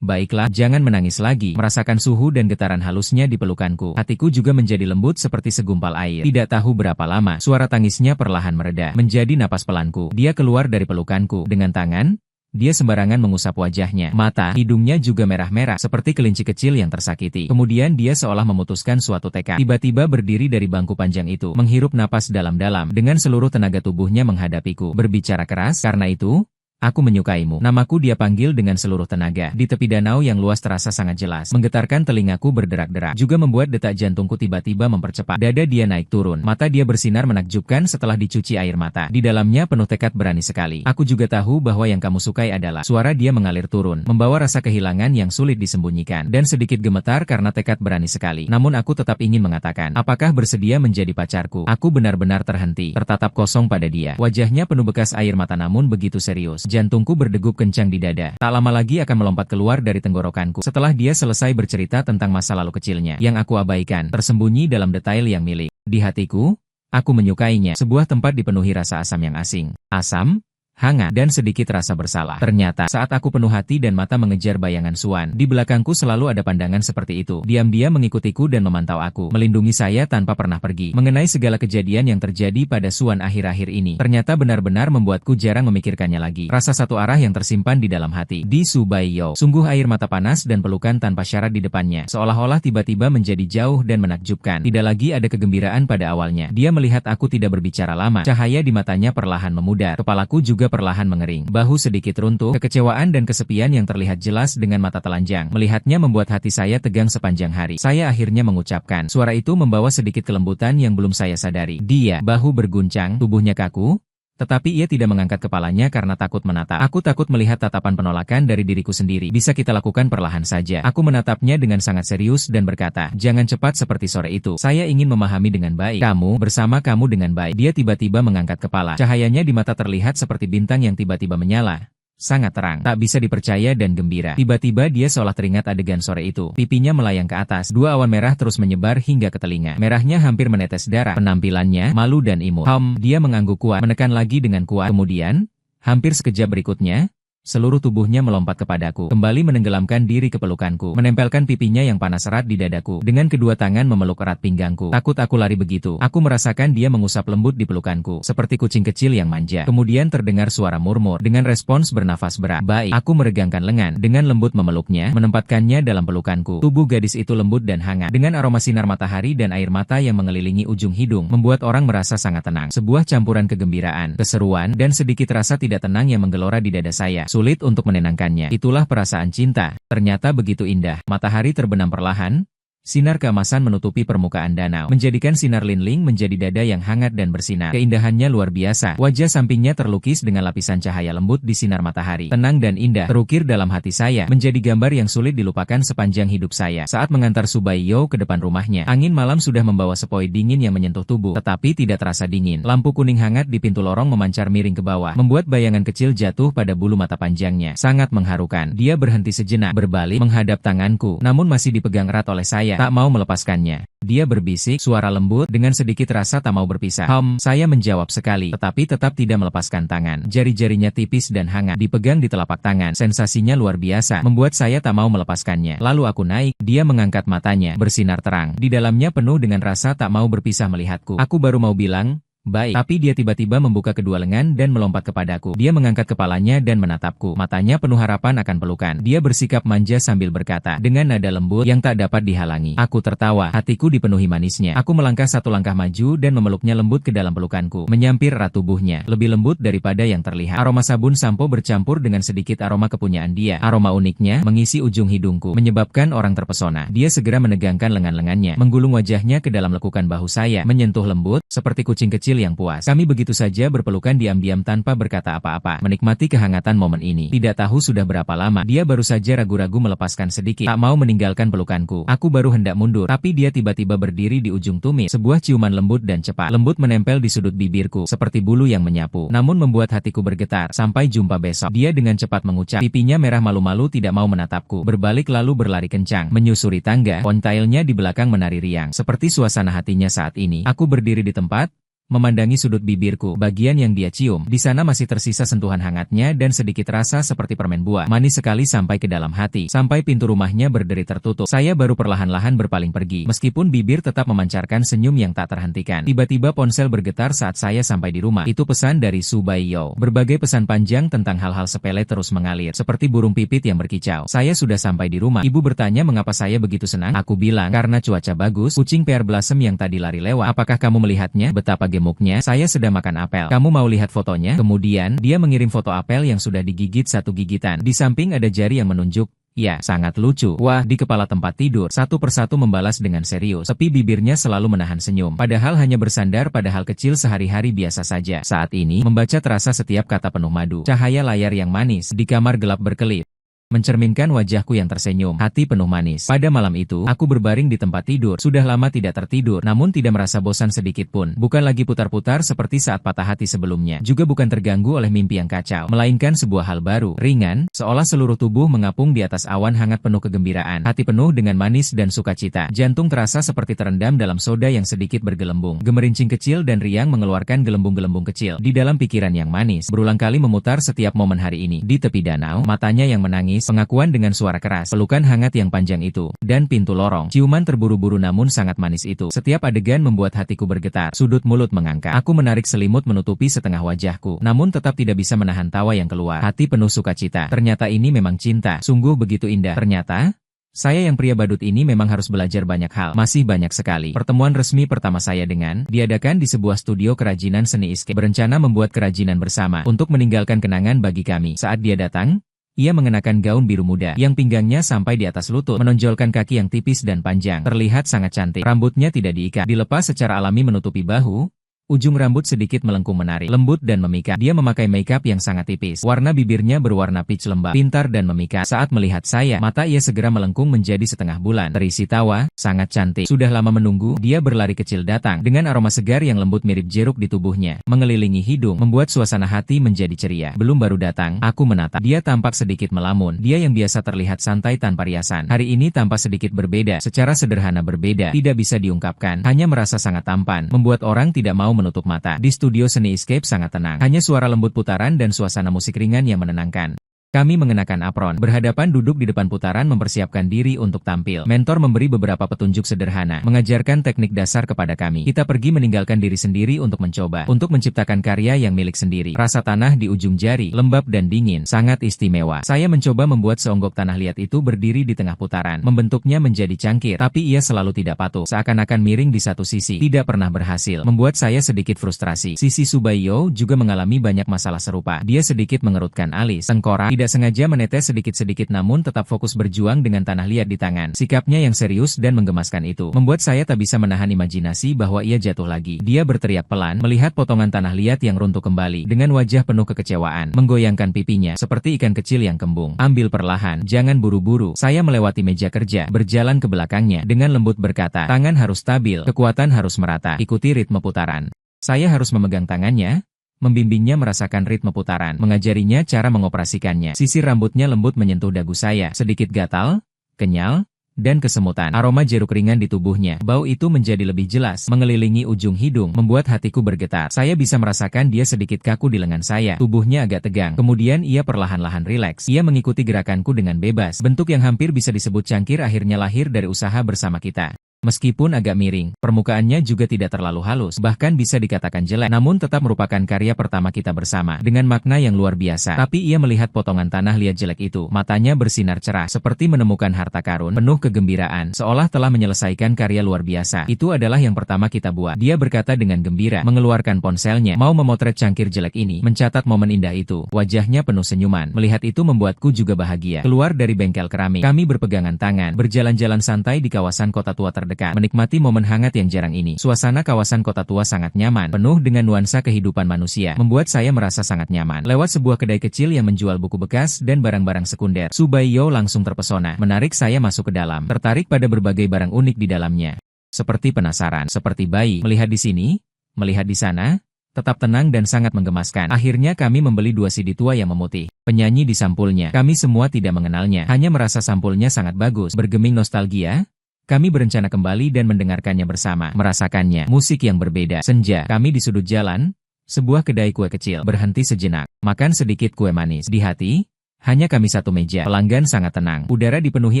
Baiklah, jangan menangis lagi. Merasakan suhu dan getaran halusnya di pelukanku. Hatiku juga menjadi lembut seperti segumpal air. Tidak tahu berapa lama, suara tangisnya perlahan mereda, menjadi napas pelanku. Dia keluar dari pelukanku. Dengan tangan, dia sembarangan mengusap wajahnya. Mata, hidungnya juga merah-merah, seperti kelinci kecil yang tersakiti. Kemudian dia seolah memutuskan suatu tekad. Tiba-tiba berdiri dari bangku panjang itu, menghirup napas dalam-dalam, dengan seluruh tenaga tubuhnya menghadapiku. Berbicara keras, karena itu, aku menyukaimu. Namaku dia panggil dengan seluruh tenaga. Di tepi danau yang luas terasa sangat jelas. Menggetarkan telingaku berderak-derak. Juga membuat detak jantungku tiba-tiba mempercepat. Dada dia naik turun. Mata dia bersinar menakjubkan setelah dicuci air mata. Di dalamnya penuh tekad berani sekali. Aku juga tahu bahwa yang kamu sukai adalah. Suara dia mengalir turun. Membawa rasa kehilangan yang sulit disembunyikan. Dan sedikit gemetar karena tekad berani sekali. Namun aku tetap ingin mengatakan. Apakah bersedia menjadi pacarku? Aku benar-benar terhenti. Tertatap kosong pada dia. Wajahnya penuh bekas air mata namun begitu serius. Jantungku berdegup kencang di dada. Tak lama lagi akan melompat keluar dari tenggorokanku. Setelah dia selesai bercerita tentang masa lalu kecilnya, yang aku abaikan, tersembunyi dalam detail yang milik. Di hatiku, aku menyukainya. Sebuah tempat dipenuhi rasa asam yang asing. Asam, hangat, dan sedikit rasa bersalah. Ternyata, saat aku penuh hati dan mata mengejar bayangan Suan, di belakangku selalu ada pandangan seperti itu. Diam-diam mengikutiku dan memantau aku, melindungi saya tanpa pernah pergi. Mengenai segala kejadian yang terjadi pada Suan akhir-akhir ini, ternyata benar-benar membuatku jarang memikirkannya lagi. Rasa satu arah yang tersimpan di dalam hati. Di Subayo, sungguh air mata panas dan pelukan tanpa syarat di depannya, seolah-olah tiba-tiba menjadi jauh dan menakjubkan. Tidak lagi ada kegembiraan pada awalnya. Dia melihat aku tidak berbicara lama. Cahaya di matanya perlahan memudar. Kepalaku juga perlahan mengering. Bahu sedikit runtuh, kekecewaan dan kesepian yang terlihat jelas dengan mata telanjang. Melihatnya membuat hati saya tegang sepanjang hari. Saya akhirnya mengucapkan. Suara itu membawa sedikit kelembutan yang belum saya sadari. Dia, bahu berguncang, tubuhnya kaku. Tetapi ia tidak mengangkat kepalanya karena takut menatap. Aku takut melihat tatapan penolakan dari diriku sendiri. Bisa kita lakukan perlahan saja. Aku menatapnya dengan sangat serius dan berkata, jangan cepat seperti sore itu. Saya ingin memahami dengan baik. Bersama kamu dengan baik. Dia tiba-tiba mengangkat kepala. Cahayanya di mata terlihat seperti bintang yang tiba-tiba menyala. Sangat terang, tak bisa dipercaya dan gembira. Tiba-tiba dia seolah teringat adegan sore itu. Pipinya melayang ke atas. Dua awan merah terus menyebar hingga ke telinga. Merahnya hampir menetes darah. Penampilannya malu dan imut. Dia mengangguk kuat, menekan lagi dengan kuat. Kemudian, hampir sekejap berikutnya, Seluruh tubuhnya melompat kepadaku, kembali menenggelamkan diri ke pelukanku, menempelkan pipinya yang panas erat di dadaku, dengan kedua tangan memeluk erat pinggangku. Takut aku lari begitu. Aku merasakan dia mengusap lembut di pelukanku, seperti kucing kecil yang manja. Kemudian terdengar suara murmur, dengan respons bernafas berat. Baik, aku meregangkan lengan, dengan lembut memeluknya, menempatkannya dalam pelukanku. Tubuh gadis itu lembut dan hangat, dengan aroma sinar matahari dan air mata yang mengelilingi ujung hidung, membuat orang merasa sangat tenang. Sebuah campuran kegembiraan, keseruan, dan sedikit rasa tidak tenang yang menggelora di dada saya. Sulit untuk menenangkannya. Itulah perasaan cinta. Ternyata begitu indah. Matahari terbenam perlahan. Sinar keemasan menutupi permukaan danau, menjadikan sinar linling menjadi dada yang hangat dan bersinar. Keindahannya luar biasa. Wajah sampingnya terlukis dengan lapisan cahaya lembut di sinar matahari. Tenang dan indah, terukir dalam hati saya, menjadi gambar yang sulit dilupakan sepanjang hidup saya. Saat mengantar Subayo ke depan rumahnya, angin malam sudah membawa sepoi dingin yang menyentuh tubuh, tetapi tidak terasa dingin. Lampu kuning hangat di pintu lorong memancar miring ke bawah, membuat bayangan kecil jatuh pada bulu mata panjangnya. Sangat mengharukan. Dia berhenti sejenak, berbalik, menghadap tanganku, namun masih dipegang erat oleh saya. Tak mau melepaskannya. Dia berbisik, suara lembut, dengan sedikit rasa tak mau berpisah. Saya menjawab sekali, tetapi tetap tidak melepaskan tangan. Jari-jarinya tipis dan hangat, dipegang di telapak tangan. Sensasinya luar biasa, membuat saya tak mau melepaskannya. Lalu aku naik, dia mengangkat matanya, bersinar terang. Di dalamnya penuh dengan rasa tak mau berpisah melihatku. Aku baru mau bilang, baik, tapi dia tiba-tiba membuka kedua lengan dan melompat kepadaku. Dia mengangkat kepalanya dan menatapku. Matanya penuh harapan akan pelukan. Dia bersikap manja sambil berkata, dengan nada lembut yang tak dapat dihalangi. Aku tertawa, hatiku dipenuhi manisnya. Aku melangkah satu langkah maju dan memeluknya lembut ke dalam pelukanku, menyampir erat tubuhnya, lebih lembut daripada yang terlihat. Aroma sabun sampo bercampur dengan sedikit aroma kepunyaan dia. Aroma uniknya mengisi ujung hidungku, menyebabkan orang terpesona. Dia segera menegangkan lengan-lengannya, menggulung wajahnya ke dalam lekukan bahu saya, menyentuh lembut, seperti kucing kecil yang puas. Kami begitu saja berpelukan diam-diam tanpa berkata apa-apa, menikmati kehangatan momen ini. Tidak tahu sudah berapa lama, dia baru saja ragu-ragu melepaskan sedikit, tak mau meninggalkan pelukanku. Aku baru hendak mundur, tapi dia tiba-tiba berdiri di ujung tumit. Sebuah ciuman lembut dan cepat, lembut menempel di sudut bibirku, seperti bulu yang menyapu, namun membuat hatiku bergetar. Sampai jumpa besok. Dia dengan cepat mengucap, pipinya merah malu-malu tidak mau menatapku, berbalik lalu berlari kencang, menyusuri tangga, ponytailnya di belakang menari riang. Seperti suasana hatinya saat ini, aku berdiri di tempat, memandangi sudut bibirku, bagian yang dia cium. Di sana masih tersisa sentuhan hangatnya dan sedikit rasa seperti permen buah. Manis sekali sampai ke dalam hati. Sampai pintu rumahnya berderi tertutup, saya baru perlahan-lahan berpaling pergi. Meskipun bibir tetap memancarkan senyum yang tak terhentikan. Tiba-tiba ponsel bergetar saat saya sampai di rumah. Itu pesan dari Subayo. Berbagai pesan panjang tentang hal-hal sepele terus mengalir, seperti burung pipit yang berkicau. Saya sudah sampai di rumah. Ibu bertanya mengapa saya begitu senang. Aku bilang, karena cuaca bagus, kucing pear blossom yang tadi lari lewat. Apakah kamu melihatnya? Betapa gemuknya, saya sedang makan apel. Kamu mau lihat fotonya? Kemudian, dia mengirim foto apel yang sudah digigit satu gigitan. Di samping ada jari yang menunjuk. Ya, sangat lucu. Wah, di kepala tempat tidur, satu persatu membalas dengan serius. Tapi bibirnya selalu menahan senyum. Padahal hanya bersandar pada hal kecil sehari-hari biasa saja. Saat ini, membaca terasa setiap kata penuh madu. Cahaya layar yang manis, di kamar gelap berkelip, mencerminkan wajahku yang tersenyum, hati penuh manis. Pada malam itu, aku berbaring di tempat tidur. Sudah lama tidak tertidur, namun tidak merasa bosan sedikit pun. Bukan lagi putar-putar seperti saat patah hati sebelumnya. Juga bukan terganggu oleh mimpi yang kacau. Melainkan sebuah hal baru, ringan, seolah seluruh tubuh mengapung di atas awan hangat penuh kegembiraan. Hati penuh dengan manis dan sukacita. Jantung terasa seperti terendam dalam soda yang sedikit bergelembung. Gemerincing kecil dan riang mengeluarkan gelembung-gelembung kecil. Di dalam pikiran yang manis, berulang kali memutar setiap momen hari ini. Di tepi danau, matanya yang menangis, pengakuan dengan suara keras, pelukan hangat yang panjang itu, dan pintu lorong, ciuman terburu-buru namun sangat manis itu. Setiap adegan membuat hatiku bergetar, sudut mulut mengangkat. Aku menarik selimut menutupi setengah wajahku, namun tetap tidak bisa menahan tawa yang keluar. Hati penuh sukacita. Ternyata ini memang cinta, sungguh begitu indah. Ternyata saya yang pria badut ini memang harus belajar banyak hal, masih banyak sekali. Pertemuan resmi pertama saya dengan diadakan di sebuah studio kerajinan seni escape. Berencana membuat kerajinan bersama untuk meninggalkan kenangan bagi kami. Saat dia datang, ia mengenakan gaun biru muda, yang pinggangnya sampai di atas lutut, menonjolkan kaki yang tipis dan panjang. Terlihat sangat cantik. Rambutnya tidak diikat, dilepas secara alami menutupi bahu. Ujung rambut sedikit melengkung menarik, lembut dan memikat. Dia memakai makeup yang sangat tipis. Warna bibirnya berwarna peach lembab, pintar dan memikat. Saat melihat saya, mata ia segera melengkung menjadi setengah bulan. Terisi tawa, sangat cantik. Sudah lama menunggu, dia berlari kecil datang, dengan aroma segar yang lembut mirip jeruk di tubuhnya, mengelilingi hidung, membuat suasana hati menjadi ceria. Belum baru datang, aku menatap. Dia tampak sedikit melamun. Dia yang biasa terlihat santai tanpa riasan, hari ini tampak sedikit berbeda, secara sederhana berbeda, tidak bisa diungkapkan, hanya merasa sangat tampan, membuat orang tidak mau menutup mata. Di studio seni escape sangat tenang. Hanya suara lembut putaran dan suasana musik ringan yang menenangkan. Kami mengenakan apron, berhadapan duduk di depan putaran mempersiapkan diri untuk tampil. Mentor memberi beberapa petunjuk sederhana, mengajarkan teknik dasar kepada kami. Kita pergi meninggalkan diri sendiri untuk mencoba, untuk menciptakan karya yang milik sendiri. Rasa tanah di ujung jari, lembab dan dingin, sangat istimewa. Saya mencoba membuat seonggok tanah liat itu berdiri di tengah putaran, membentuknya menjadi cangkir, tapi ia selalu tidak patuh, seakan-akan miring di satu sisi, tidak pernah berhasil, membuat saya sedikit frustrasi. Sisi Subayo juga mengalami banyak masalah serupa. Dia sedikit mengerutkan alis, tengkorak, tidak sengaja menetes sedikit-sedikit namun tetap fokus berjuang dengan tanah liat di tangan. Sikapnya yang serius dan menggemaskan itu membuat saya tak bisa menahan imajinasi bahwa ia jatuh lagi. Dia berteriak pelan, melihat potongan tanah liat yang runtuh kembali, dengan wajah penuh kekecewaan, menggoyangkan pipinya, seperti ikan kecil yang kembung. Ambil perlahan, jangan buru-buru. Saya melewati meja kerja, berjalan ke belakangnya, dengan lembut berkata, tangan harus stabil, kekuatan harus merata, ikuti ritme putaran. Saya harus memegang tangannya, membimbingnya merasakan ritme putaran, mengajarinya cara mengoperasikannya. Sisir rambutnya lembut menyentuh dagu saya, sedikit gatal, kenyal, dan kesemutan. Aroma jeruk ringan di tubuhnya, bau itu menjadi lebih jelas, mengelilingi ujung hidung, membuat hatiku bergetar. Saya bisa merasakan dia sedikit kaku di lengan saya, tubuhnya agak tegang. Kemudian ia perlahan-lahan rileks. Ia mengikuti gerakanku dengan bebas. Bentuk yang hampir bisa disebut cangkir akhirnya lahir dari usaha bersama kita. Meskipun agak miring, permukaannya juga tidak terlalu halus, bahkan bisa dikatakan jelek, namun tetap merupakan karya pertama kita bersama, dengan makna yang luar biasa. Tapi ia melihat potongan tanah liat jelek itu, matanya bersinar cerah, seperti menemukan harta karun, penuh kegembiraan, seolah telah menyelesaikan karya luar biasa. Itu adalah yang pertama kita buat. Dia berkata dengan gembira, mengeluarkan ponselnya, mau memotret cangkir jelek ini, mencatat momen indah itu. Wajahnya penuh senyuman, melihat itu membuatku juga bahagia. Keluar dari bengkel keramik, kami berpegangan tangan, berjalan-jalan santai di kawasan kota tua terdekat. Menikmati momen hangat yang jarang ini. Suasana kawasan kota tua sangat nyaman, penuh dengan nuansa kehidupan manusia, membuat saya merasa sangat nyaman. Lewat sebuah kedai kecil yang menjual buku bekas dan barang-barang sekunder, Subayo langsung terpesona, menarik saya masuk ke dalam, tertarik pada berbagai barang unik di dalamnya. Seperti penasaran, seperti bayi, melihat di sini, melihat di sana, tetap tenang dan sangat menggemaskan. Akhirnya kami membeli 2 CD tua yang memutih. Penyanyi di sampulnya, kami semua tidak mengenalnya, hanya merasa sampulnya sangat bagus, bergeming nostalgia. Kami berencana kembali dan mendengarkannya bersama, merasakannya, musik yang berbeda. Senja, kami di sudut jalan, sebuah kedai kue kecil, berhenti sejenak, makan sedikit kue manis. Di hati, hanya kami satu meja, pelanggan sangat tenang. Udara dipenuhi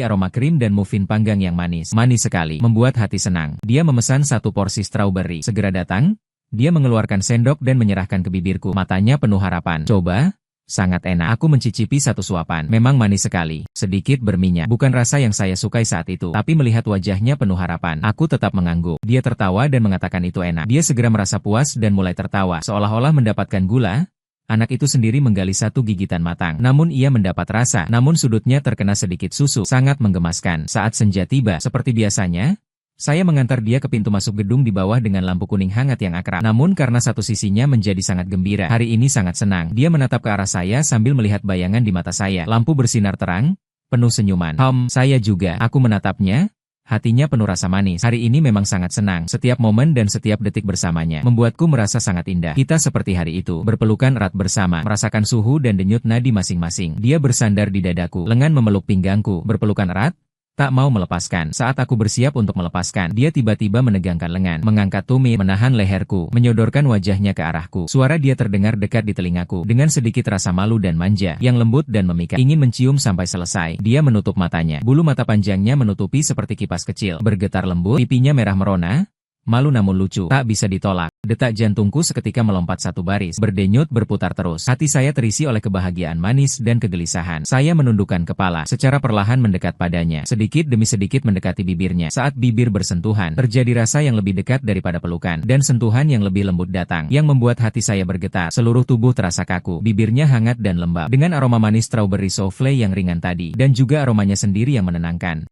aroma krim dan muffin panggang yang manis. Manis sekali, membuat hati senang. Dia memesan 1 porsi strawberry. Segera datang, dia mengeluarkan sendok dan menyerahkan ke bibirku. Matanya penuh harapan. Coba. Sangat enak. Aku mencicipi 1 suapan. Memang manis sekali. Sedikit berminyak. Bukan rasa yang saya sukai saat itu. Tapi melihat wajahnya penuh harapan, aku tetap mengangguk. Dia tertawa dan mengatakan itu enak. Dia segera merasa puas dan mulai tertawa. Seolah-olah mendapatkan gula. Anak itu sendiri menggali 1 gigitan matang. Namun ia mendapat rasa. Namun sudutnya terkena sedikit susu. Sangat menggemaskan. Saat senja tiba, seperti biasanya, saya mengantar dia ke pintu masuk gedung di bawah dengan lampu kuning hangat yang akrab. Namun karena satu sisinya menjadi sangat gembira, hari ini sangat senang. Dia menatap ke arah saya sambil melihat bayangan di mata saya. Lampu bersinar terang, penuh senyuman. Saya juga. Aku menatapnya. Hatinya penuh rasa manis. Hari ini memang sangat senang. Setiap momen dan setiap detik bersamanya membuatku merasa sangat indah. Kita seperti hari itu, berpelukan erat bersama, merasakan suhu dan denyut nadi masing-masing. Dia bersandar di dadaku, lengan memeluk pinggangku, berpelukan erat. Tak mau melepaskan. Saat aku bersiap untuk melepaskan, dia tiba-tiba menegangkan lengan, mengangkat tumit, menahan leherku, menyodorkan wajahnya ke arahku. Suara dia terdengar dekat di telingaku, dengan sedikit rasa malu dan manja, yang lembut dan memikat. Ingin mencium sampai selesai. Dia menutup matanya. Bulu mata panjangnya menutupi seperti kipas kecil, bergetar lembut, pipinya merah merona. Malu namun lucu, tak bisa ditolak. Detak jantungku seketika melompat 1 baris, berdenyut berputar terus. Hati saya terisi oleh kebahagiaan manis dan kegelisahan. Saya menundukkan kepala, secara perlahan mendekat padanya, sedikit demi sedikit mendekati bibirnya. Saat bibir bersentuhan, terjadi rasa yang lebih dekat daripada pelukan, dan sentuhan yang lebih lembut datang, yang membuat hati saya bergetar. Seluruh tubuh terasa kaku, bibirnya hangat dan lembab, dengan aroma manis strawberry souffle yang ringan tadi, dan juga aromanya sendiri yang menenangkan.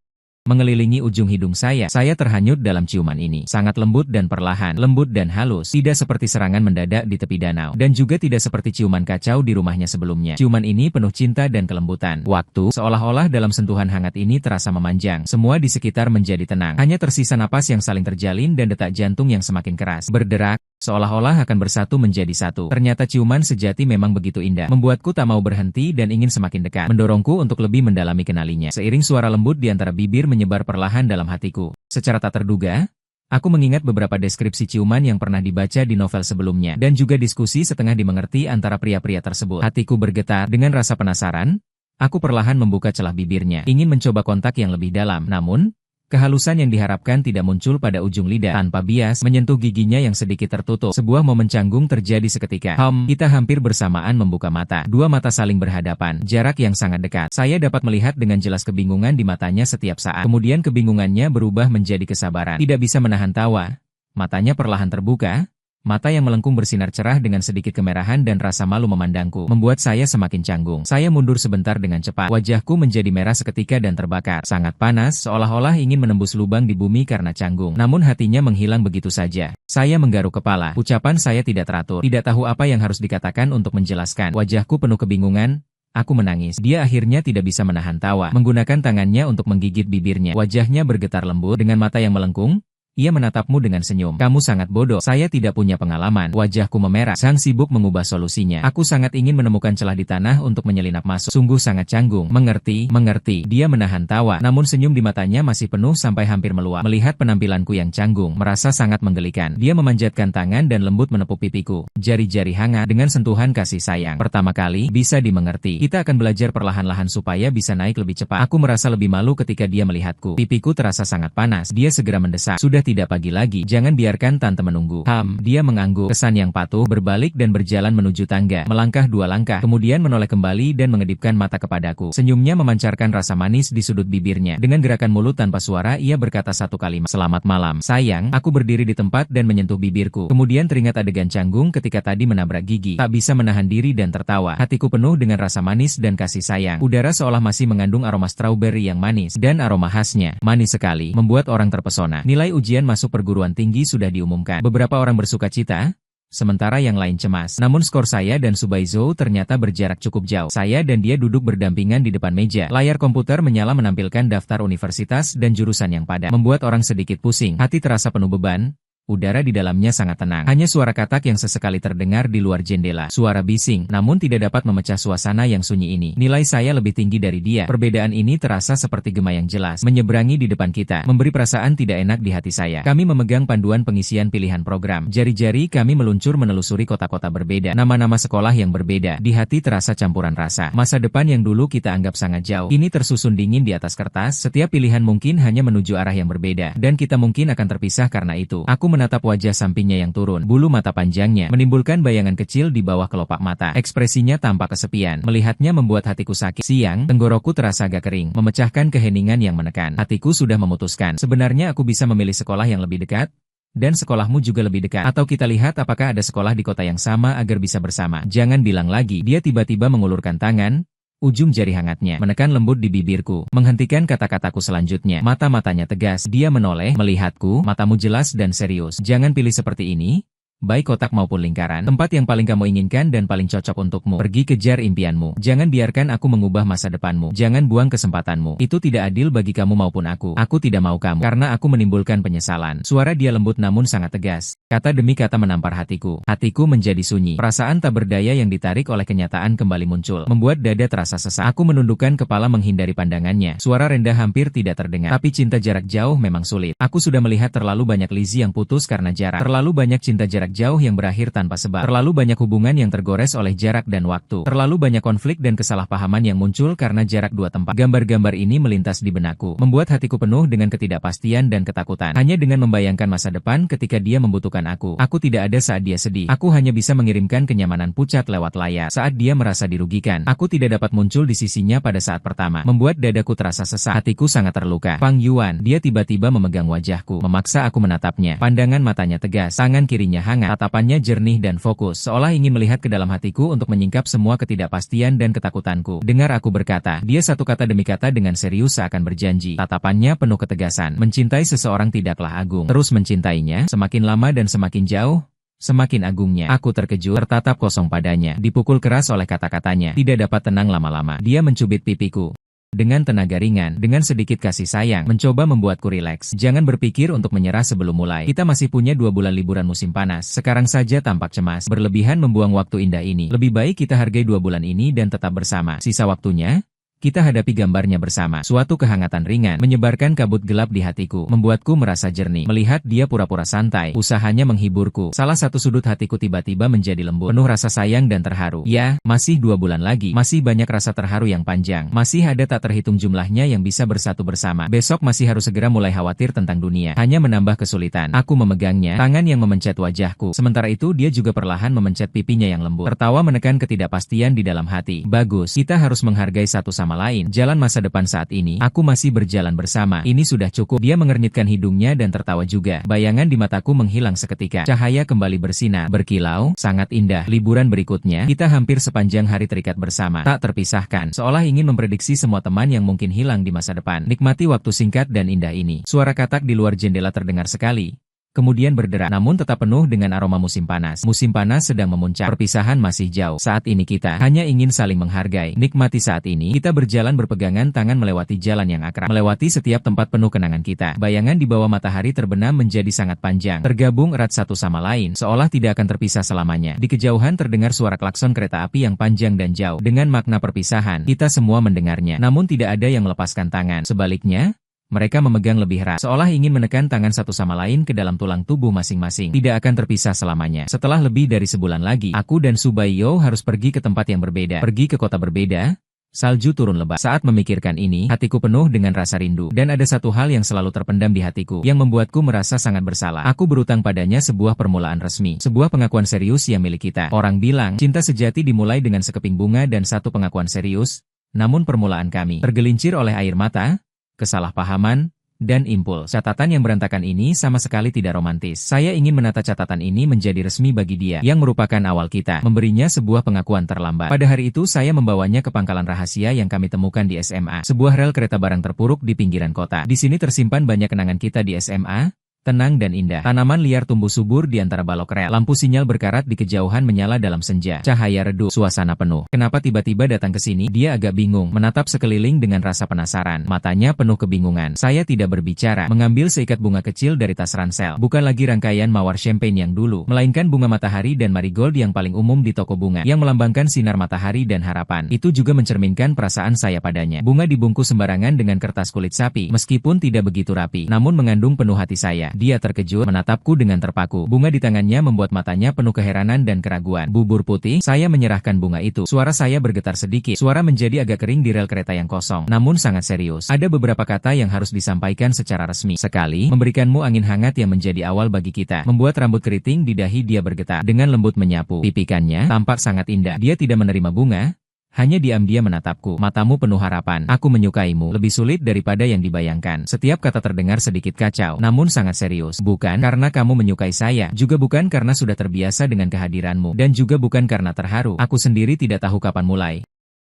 Mengelilingi ujung hidung saya terhanyut dalam ciuman ini. Sangat lembut dan perlahan, lembut dan halus, tidak seperti serangan mendadak di tepi danau, dan juga tidak seperti ciuman kacau di rumahnya sebelumnya. Ciuman ini penuh cinta dan kelembutan. Waktu, seolah-olah dalam sentuhan hangat ini terasa memanjang. Semua di sekitar menjadi tenang. Hanya tersisa napas yang saling terjalin dan detak jantung yang semakin keras, berderak, seolah-olah akan bersatu menjadi satu. Ternyata ciuman sejati memang begitu indah, membuatku tak mau berhenti dan ingin semakin dekat, mendorongku untuk lebih mendalami kenalinya. Seiring suara lembut di antara bibir menyebar perlahan dalam hatiku. Secara tak terduga, aku mengingat beberapa deskripsi ciuman yang pernah dibaca di novel sebelumnya, dan juga diskusi setengah dimengerti antara pria-pria tersebut. Hatiku bergetar dengan rasa penasaran. Aku perlahan membuka celah bibirnya, ingin mencoba kontak yang lebih dalam. Namun, kehalusan yang diharapkan tidak muncul pada ujung lidah. Tanpa bias, menyentuh giginya yang sedikit tertutup. Sebuah momen canggung terjadi seketika. Kita hampir bersamaan membuka mata. Dua mata saling berhadapan, jarak yang sangat dekat. Saya dapat melihat dengan jelas kebingungan di matanya setiap saat. Kemudian kebingungannya berubah menjadi kesabaran. Tidak bisa menahan tawa. Matanya perlahan terbuka. Mata yang melengkung bersinar cerah dengan sedikit kemerahan dan rasa malu memandangku, membuat saya semakin canggung. Saya mundur sebentar dengan cepat. Wajahku menjadi merah seketika dan terbakar. Sangat panas, seolah-olah ingin menembus lubang di bumi karena canggung. Namun hatinya menghilang begitu saja. Saya menggaruk kepala. Ucapan saya tidak teratur. Tidak tahu apa yang harus dikatakan untuk menjelaskan. Wajahku penuh kebingungan. Aku menangis. Dia akhirnya tidak bisa menahan tawa. Menggunakan tangannya untuk menggigit bibirnya. Wajahnya bergetar lembut dengan mata yang melengkung. Ia menatapmu dengan senyum. Kamu sangat bodoh. Saya tidak punya pengalaman. Wajahku memerah. Sang sibuk mengubah solusinya. Aku sangat ingin menemukan celah di tanah untuk menyelinap masuk. Sungguh sangat canggung. Mengerti. Dia menahan tawa. Namun senyum di matanya masih penuh sampai hampir meluap. Melihat penampilanku yang canggung, merasa sangat menggelikan. Dia memanjatkan tangan dan lembut menepuk pipiku. Jari-jari hangat dengan sentuhan kasih sayang. Pertama kali, bisa dimengerti. Kita akan belajar perlahan-lahan supaya bisa naik lebih cepat. Aku merasa lebih malu ketika dia melihatku. Pipiku terasa sangat panas. Dia segera mendesak. Sudah tidak pagi lagi, jangan biarkan tante menunggu. Dia mengangguk, kesan yang patuh, berbalik dan berjalan menuju tangga. Melangkah 2 langkah, kemudian menoleh kembali dan mengedipkan mata kepadaku. Senyumnya memancarkan rasa manis di sudut bibirnya. Dengan gerakan mulut tanpa suara, ia berkata satu kalimat. Selamat malam, sayang. Aku berdiri di tempat dan menyentuh bibirku. Kemudian teringat adegan canggung ketika tadi menabrak gigi. Tak bisa menahan diri dan tertawa. Hatiku penuh dengan rasa manis dan kasih sayang. Udara seolah masih mengandung aroma strawberry yang manis, dan aroma khasnya, manis sekali, membuat orang terpesona. Nilai ujian masuk perguruan tinggi sudah diumumkan. Beberapa orang bersuka cita, sementara yang lain cemas. Namun skor saya dan Subaizo ternyata berjarak cukup jauh. Saya dan dia duduk berdampingan di depan meja. Layar komputer menyala menampilkan daftar universitas dan jurusan yang padat, membuat orang sedikit pusing. Hati terasa penuh beban. Udara di dalamnya sangat tenang. Hanya suara katak yang sesekali terdengar di luar jendela. Suara bising, namun tidak dapat memecah suasana yang sunyi ini. Nilai saya lebih tinggi dari dia. Perbedaan ini terasa seperti gema yang jelas menyeberangi di depan kita, memberi perasaan tidak enak di hati saya. Kami memegang panduan pengisian pilihan program. Jari-jari kami meluncur menelusuri kota-kota berbeda. Nama-nama sekolah yang berbeda. Di hati terasa campuran rasa. Masa depan yang dulu kita anggap sangat jauh, ini tersusun dingin di atas kertas. Setiap pilihan mungkin hanya menuju arah yang berbeda, dan kita mungkin akan terpisah karena itu. Aku menatap wajah sampingnya yang turun. Bulu mata panjangnya menimbulkan bayangan kecil di bawah kelopak mata. Ekspresinya tampak kesepian. Melihatnya membuat hatiku sakit. Siang, tenggoroku terasa agak kering, memecahkan keheningan yang menekan. Hatiku sudah memutuskan. Sebenarnya aku bisa memilih sekolah yang lebih dekat, dan sekolahmu juga lebih dekat. Atau kita lihat apakah ada sekolah di kota yang sama agar bisa bersama. Jangan bilang lagi. Dia tiba-tiba mengulurkan tangan. Ujung jari hangatnya menekan lembut di bibirku, menghentikan kata-kataku selanjutnya. Mata-matanya tegas. Dia menoleh, melihatku, matamu jelas dan serius. Jangan pilih seperti ini, baik kotak maupun lingkaran. Tempat yang paling kamu inginkan dan paling cocok untukmu. Pergi kejar impianmu. Jangan biarkan aku mengubah masa depanmu. Jangan buang kesempatanmu. Itu tidak adil bagi kamu maupun aku. Aku tidak mau kamu, karena aku menimbulkan penyesalan. Suara dia lembut namun sangat tegas. Kata demi kata menampar hatiku. Hatiku menjadi sunyi. Perasaan tak berdaya yang ditarik oleh kenyataan kembali muncul, membuat dada terasa sesak. Aku menundukkan kepala menghindari pandangannya. Suara rendah hampir tidak terdengar. Tapi cinta jarak jauh memang sulit. Aku sudah melihat terlalu banyak Lizzie yang putus karena jarak. Terlalu banyak cinta jarak jauh yang berakhir tanpa sebab. Terlalu banyak hubungan yang tergores oleh jarak dan waktu. Terlalu banyak konflik dan kesalahpahaman yang muncul karena jarak dua tempat. Gambar-gambar ini melintas di benakku, membuat hatiku penuh dengan ketidakpastian dan ketakutan. Hanya dengan membayangkan masa depan ketika dia membutuhkan aku tidak ada saat dia sedih. Aku hanya bisa mengirimkan kenyamanan pucat lewat layar. Saat dia merasa dirugikan, aku tidak dapat muncul di sisinya pada saat pertama, membuat dadaku terasa sesak. Hatiku sangat terluka. Fang Yuan, dia tiba-tiba memegang wajahku, memaksa aku menatapnya. Pandangan matanya tegas, tangan kirinya hangat, tatapannya jernih dan fokus, seolah ingin melihat ke dalam hatiku untuk menyingkap semua ketidakpastian dan ketakutanku. Dengar aku berkata, dia satu kata demi kata dengan serius seakan berjanji. Tatapannya penuh ketegasan. Mencintai seseorang tidaklah agung. Terus mencintainya, semakin lama dan semakin jauh, semakin agungnya. Aku terkejut, tertatap kosong padanya, dipukul keras oleh kata-katanya. Tidak dapat tenang lama-lama. Dia mencubit pipiku dengan tenaga ringan, dengan sedikit kasih sayang, mencoba membuatku rileks. Jangan berpikir untuk menyerah sebelum mulai. Kita masih punya 2 bulan liburan musim panas. Sekarang saja tampak cemas. Berlebihan membuang waktu indah ini. Lebih baik kita hargai 2 bulan ini dan tetap bersama. Sisa waktunya, Kita hadapi gambarnya bersama. Suatu kehangatan ringan menyebarkan kabut gelap di hatiku, membuatku merasa jernih. Melihat dia pura-pura santai, usahanya menghiburku. Salah satu sudut hatiku tiba-tiba menjadi lembut, penuh rasa sayang dan terharu. Ya, masih 2 bulan lagi, masih banyak rasa terharu yang panjang. Masih ada tak terhitung jumlahnya yang bisa bersatu bersama. Besok masih harus segera mulai khawatir tentang dunia. Hanya menambah kesulitan. Aku memegangnya, tangan yang memencet wajahku. Sementara itu dia juga perlahan memencet pipinya yang lembut. Tertawa menekan ketidakpastian di dalam hati. Bagus, kita harus menghargai satu sama lain. Jalan masa depan saat ini, aku masih berjalan bersama. Ini sudah cukup. Dia mengernyitkan hidungnya dan tertawa juga. Bayangan di mataku menghilang seketika. Cahaya kembali bersinar, berkilau, sangat indah. Liburan berikutnya, kita hampir sepanjang hari terikat bersama. Tak terpisahkan, seolah ingin memprediksi semua teman yang mungkin hilang di masa depan. Nikmati waktu singkat dan indah ini. Suara katak di luar jendela terdengar sekali. Kemudian berderak, namun tetap penuh dengan aroma musim panas. Musim panas sedang memuncak, perpisahan masih jauh. Saat ini kita hanya ingin saling menghargai. Nikmati saat ini, kita berjalan berpegangan tangan melewati jalan yang akrab. Melewati setiap tempat penuh kenangan kita. Bayangan di bawah matahari terbenam menjadi sangat panjang. Tergabung erat satu sama lain, seolah tidak akan terpisah selamanya. Di kejauhan terdengar suara klakson kereta api yang panjang dan jauh. Dengan makna perpisahan, kita semua mendengarnya. Namun tidak ada yang melepaskan tangan. Sebaliknya, mereka memegang lebih erat, seolah ingin menekan tangan satu sama lain ke dalam tulang tubuh masing-masing. Tidak akan terpisah selamanya. Setelah lebih dari sebulan lagi, aku dan Subayo harus pergi ke tempat yang berbeda. Pergi ke kota berbeda. Salju turun lebat. Saat memikirkan ini, hatiku penuh dengan rasa rindu. Dan ada satu hal yang selalu terpendam di hatiku, yang membuatku merasa sangat bersalah. Aku berutang padanya sebuah permulaan resmi. Sebuah pengakuan serius yang milik kita. Orang bilang, cinta sejati dimulai dengan sekeping bunga dan satu pengakuan serius. Namun permulaan kami tergelincir oleh air mata, kesalahpahaman, dan impuls. Catatan yang berantakan ini sama sekali tidak romantis. Saya ingin menata catatan ini menjadi resmi bagi dia, yang merupakan awal kita, memberinya sebuah pengakuan terlambat. Pada hari itu saya membawanya ke pangkalan rahasia yang kami temukan di SMA, sebuah rel kereta barang terpuruk di pinggiran kota. Di sini tersimpan banyak kenangan kita di SMA, tenang dan indah. Tanaman liar tumbuh subur di antara balok rel. Lampu sinyal berkarat di kejauhan menyala dalam senja. Cahaya redup, suasana penuh. Kenapa tiba-tiba datang ke sini? Dia agak bingung, menatap sekeliling dengan rasa penasaran. Matanya penuh kebingungan. Saya tidak berbicara, mengambil seikat bunga kecil dari tas ransel. Bukan lagi rangkaian mawar champagne yang dulu, melainkan bunga matahari dan marigold yang paling umum di toko bunga, yang melambangkan sinar matahari dan harapan. Itu juga mencerminkan perasaan saya padanya. Bunga dibungkus sembarangan dengan kertas kulit sapi, meskipun tidak begitu rapi, namun mengandung penuh hati saya. Dia terkejut, menatapku dengan terpaku. Bunga di tangannya membuat matanya penuh keheranan dan keraguan. Bubur putih, saya menyerahkan bunga itu. Suara saya bergetar sedikit. Suara menjadi agak kering di rel kereta yang kosong, namun sangat serius. Ada beberapa kata yang harus disampaikan secara resmi. Sekali, memberikanmu angin hangat yang menjadi awal bagi kita. Membuat rambut keriting di dahi dia bergetar. Dengan lembut menyapu. Pipikannya tampak sangat indah. Dia tidak menerima bunga. Hanya diam-diam menatapku. Matamu penuh harapan. Aku menyukaimu. Lebih sulit daripada yang dibayangkan. Setiap kata terdengar sedikit kacau, namun sangat serius. Bukan karena kamu menyukai saya, juga bukan karena sudah terbiasa dengan kehadiranmu, dan juga bukan karena terharu. Aku sendiri tidak tahu kapan mulai.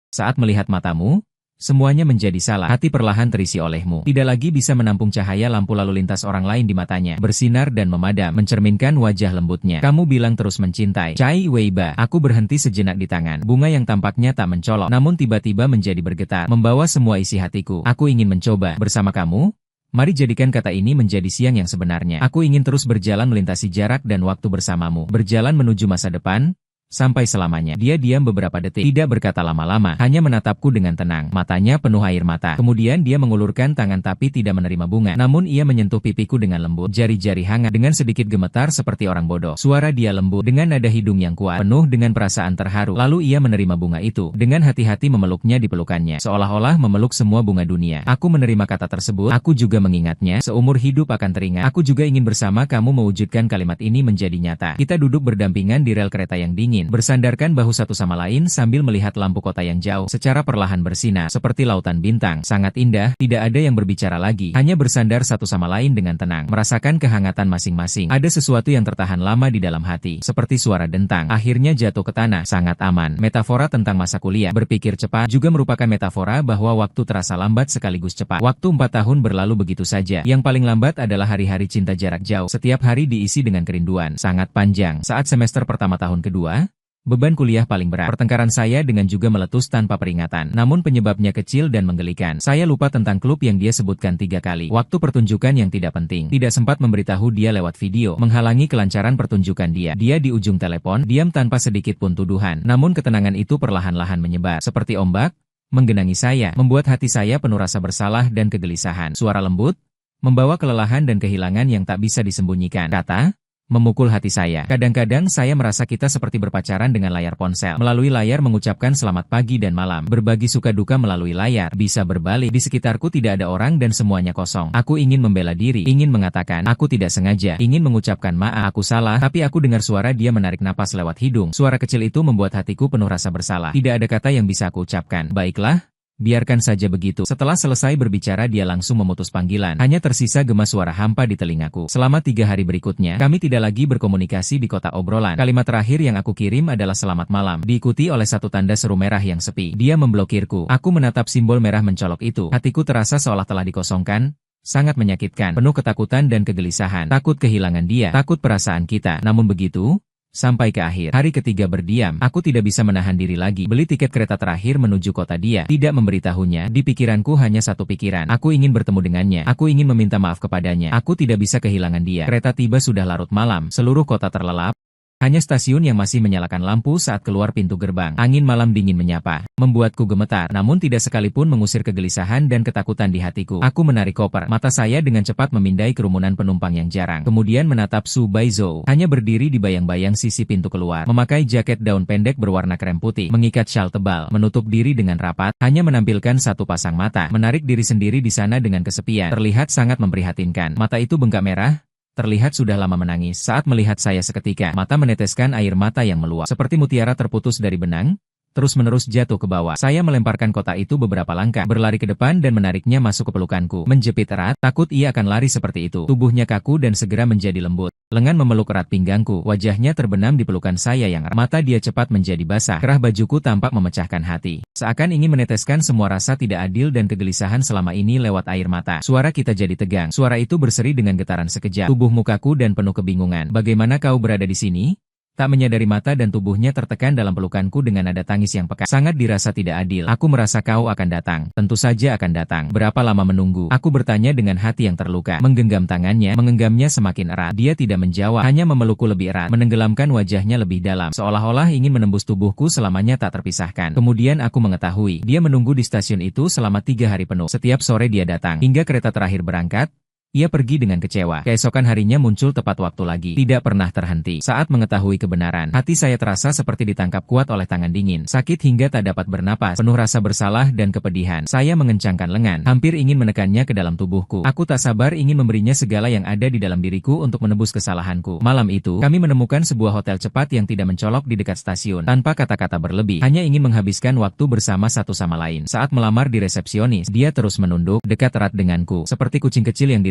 Saat melihat matamu, semuanya menjadi salah. Hati perlahan terisi olehmu. Tidak lagi bisa menampung cahaya lampu lalu lintas orang lain di matanya. Bersinar dan memadam, mencerminkan wajah lembutnya. Kamu bilang terus mencintai. Cai Weiba. Aku berhenti sejenak di tangan. Bunga yang tampaknya tak mencolok, namun tiba-tiba menjadi bergetar, membawa semua isi hatiku. Aku ingin mencoba bersama kamu. Mari jadikan kata ini menjadi siang yang sebenarnya. Aku ingin terus berjalan melintasi jarak dan waktu bersamamu. Berjalan menuju masa depan. Sampai selamanya. Dia diam beberapa detik, tidak berkata lama-lama, hanya menatapku dengan tenang. Matanya penuh air mata. Kemudian dia mengulurkan tangan tapi tidak menerima bunga. Namun ia menyentuh pipiku dengan lembut, jari-jari hangat dengan sedikit gemetar seperti orang bodoh. Suara dia lembut dengan nada hidung yang kuat, penuh dengan perasaan terharu. Lalu ia menerima bunga itu. Dengan hati-hati memeluknya di pelukannya, seolah-olah memeluk semua bunga dunia. Aku menerima kata tersebut. Aku juga mengingatnya. Seumur hidup akan teringat. Aku juga ingin bersama kamu mewujudkan kalimat ini menjadi nyata. Kita duduk berdampingan di rel kereta yang dingin, bersandarkan bahu satu sama lain sambil melihat lampu kota yang jauh secara perlahan bersinar seperti lautan bintang. Sangat indah, tidak ada yang berbicara lagi, hanya bersandar satu sama lain dengan tenang, merasakan kehangatan masing-masing. Ada sesuatu yang tertahan lama di dalam hati, seperti suara dentang, akhirnya jatuh ke tanah, sangat aman. Metafora tentang masa kuliah, berpikir cepat, juga merupakan metafora bahwa waktu terasa lambat sekaligus cepat. Waktu 4 tahun berlalu begitu saja. Yang paling lambat adalah hari-hari cinta jarak jauh. Setiap hari diisi dengan kerinduan, sangat panjang. Saat semester pertama tahun kedua, beban kuliah paling berat. Pertengkaran saya dengan juga meletus tanpa peringatan. Namun penyebabnya kecil dan menggelikan. Saya lupa tentang klub yang dia sebutkan 3 kali. Waktu pertunjukan yang tidak penting. Tidak sempat memberitahu dia lewat video. Menghalangi kelancaran pertunjukan dia. Dia di ujung telepon, diam tanpa sedikit pun tuduhan. Namun ketenangan itu perlahan-lahan menyebar. Seperti ombak, menggenangi saya, membuat hati saya penuh rasa bersalah dan kegelisahan. Suara lembut, membawa kelelahan dan kehilangan yang tak bisa disembunyikan. Kata, memukul hati saya. Kadang-kadang saya merasa kita seperti berpacaran dengan layar ponsel. Melalui layar mengucapkan selamat pagi dan malam. Berbagi suka duka melalui layar. Bisa berbalik. Di sekitarku tidak ada orang dan semuanya kosong. Aku ingin membela diri. Ingin mengatakan, aku tidak sengaja. Ingin mengucapkan maaf, aku salah. Tapi aku dengar suara dia menarik napas lewat hidung. Suara kecil itu membuat hatiku penuh rasa bersalah. Tidak ada kata yang bisa aku ucapkan. Baiklah. Biarkan saja begitu. Setelah selesai berbicara dia langsung memutus panggilan. Hanya tersisa gema suara hampa di telingaku. Selama 3 hari berikutnya, kami tidak lagi berkomunikasi di kotak obrolan. Kalimat terakhir yang aku kirim adalah selamat malam, diikuti oleh satu tanda seru merah yang sepi. Dia memblokirku. Aku menatap simbol merah mencolok itu. Hatiku terasa seolah telah dikosongkan. Sangat menyakitkan, penuh ketakutan dan kegelisahan. Takut kehilangan dia, takut perasaan kita. Namun begitu, sampai ke akhir hari ketiga berdiam, aku tidak bisa menahan diri lagi. Beli tiket kereta terakhir menuju kota dia. Tidak memberitahunya, di pikiranku hanya satu pikiran. Aku ingin bertemu dengannya. Aku ingin meminta maaf kepadanya. Aku tidak bisa kehilangan dia. Kereta tiba sudah larut malam. Seluruh kota terlelap. Hanya stasiun yang masih menyalakan lampu saat keluar pintu gerbang. Angin malam dingin menyapa, membuatku gemetar, namun tidak sekalipun mengusir kegelisahan dan ketakutan di hatiku. Aku menarik koper, mata saya dengan cepat memindai kerumunan penumpang yang jarang. Kemudian menatap Su Baizhou, hanya berdiri di bayang-bayang sisi pintu keluar. Memakai jaket daun pendek berwarna krem putih, mengikat syal tebal, menutup diri dengan rapat, hanya menampilkan satu pasang mata. Menarik diri sendiri di sana dengan kesepian, terlihat sangat memprihatinkan. Mata itu bengkak merah. Terlihat sudah lama menangis. Saat melihat saya seketika, mata meneteskan air mata yang meluap. Seperti mutiara terputus dari benang, terus-menerus jatuh ke bawah. Saya melemparkan kotak itu beberapa langkah, berlari ke depan dan menariknya masuk ke pelukanku. Menjepit erat, takut ia akan lari seperti itu. Tubuhnya kaku dan segera menjadi lembut. Lengan memeluk erat pinggangku, wajahnya terbenam di pelukan saya yang erat. Mata dia cepat menjadi basah. Kerah bajuku tampak memecahkan hati. Seakan ingin meneteskan semua rasa tidak adil dan kegelisahan selama ini lewat air mata. Suara kita jadi tegang. Suara itu berseri dengan getaran sekejap. Tubuh mukaku dan penuh kebingungan. Bagaimana kau berada di sini? Tak menyadari mata dan tubuhnya tertekan dalam pelukanku dengan nada tangis yang pekat. Sangat dirasa tidak adil. Aku merasa kau akan datang. Tentu saja akan datang. Berapa lama menunggu? Aku bertanya dengan hati yang terluka. Menggenggam tangannya, menggenggamnya semakin erat. Dia tidak menjawab, hanya memelukku lebih erat, menenggelamkan wajahnya lebih dalam, seolah-olah ingin menembus tubuhku selamanya tak terpisahkan. Kemudian aku mengetahui, dia menunggu di stasiun itu selama 3 hari penuh. Setiap sore dia datang, hingga kereta terakhir berangkat. Ia pergi dengan kecewa. Keesokan harinya muncul tepat waktu lagi. Tidak pernah terhenti. Saat mengetahui kebenaran, hati saya terasa seperti ditangkap kuat oleh tangan dingin. Sakit hingga tak dapat bernapas. Penuh rasa bersalah dan kepedihan. Saya mengencangkan lengan. Hampir ingin menekannya ke dalam tubuhku. Aku tak sabar ingin memberinya segala yang ada di dalam diriku untuk menebus kesalahanku. Malam itu, kami menemukan sebuah hotel cepat yang tidak mencolok di dekat stasiun. Tanpa kata-kata berlebih, hanya ingin menghabiskan waktu bersama satu sama lain. Saat melamar di resepsionis, dia terus menunduk, dekat erat denganku. Seperti kucing kecil yang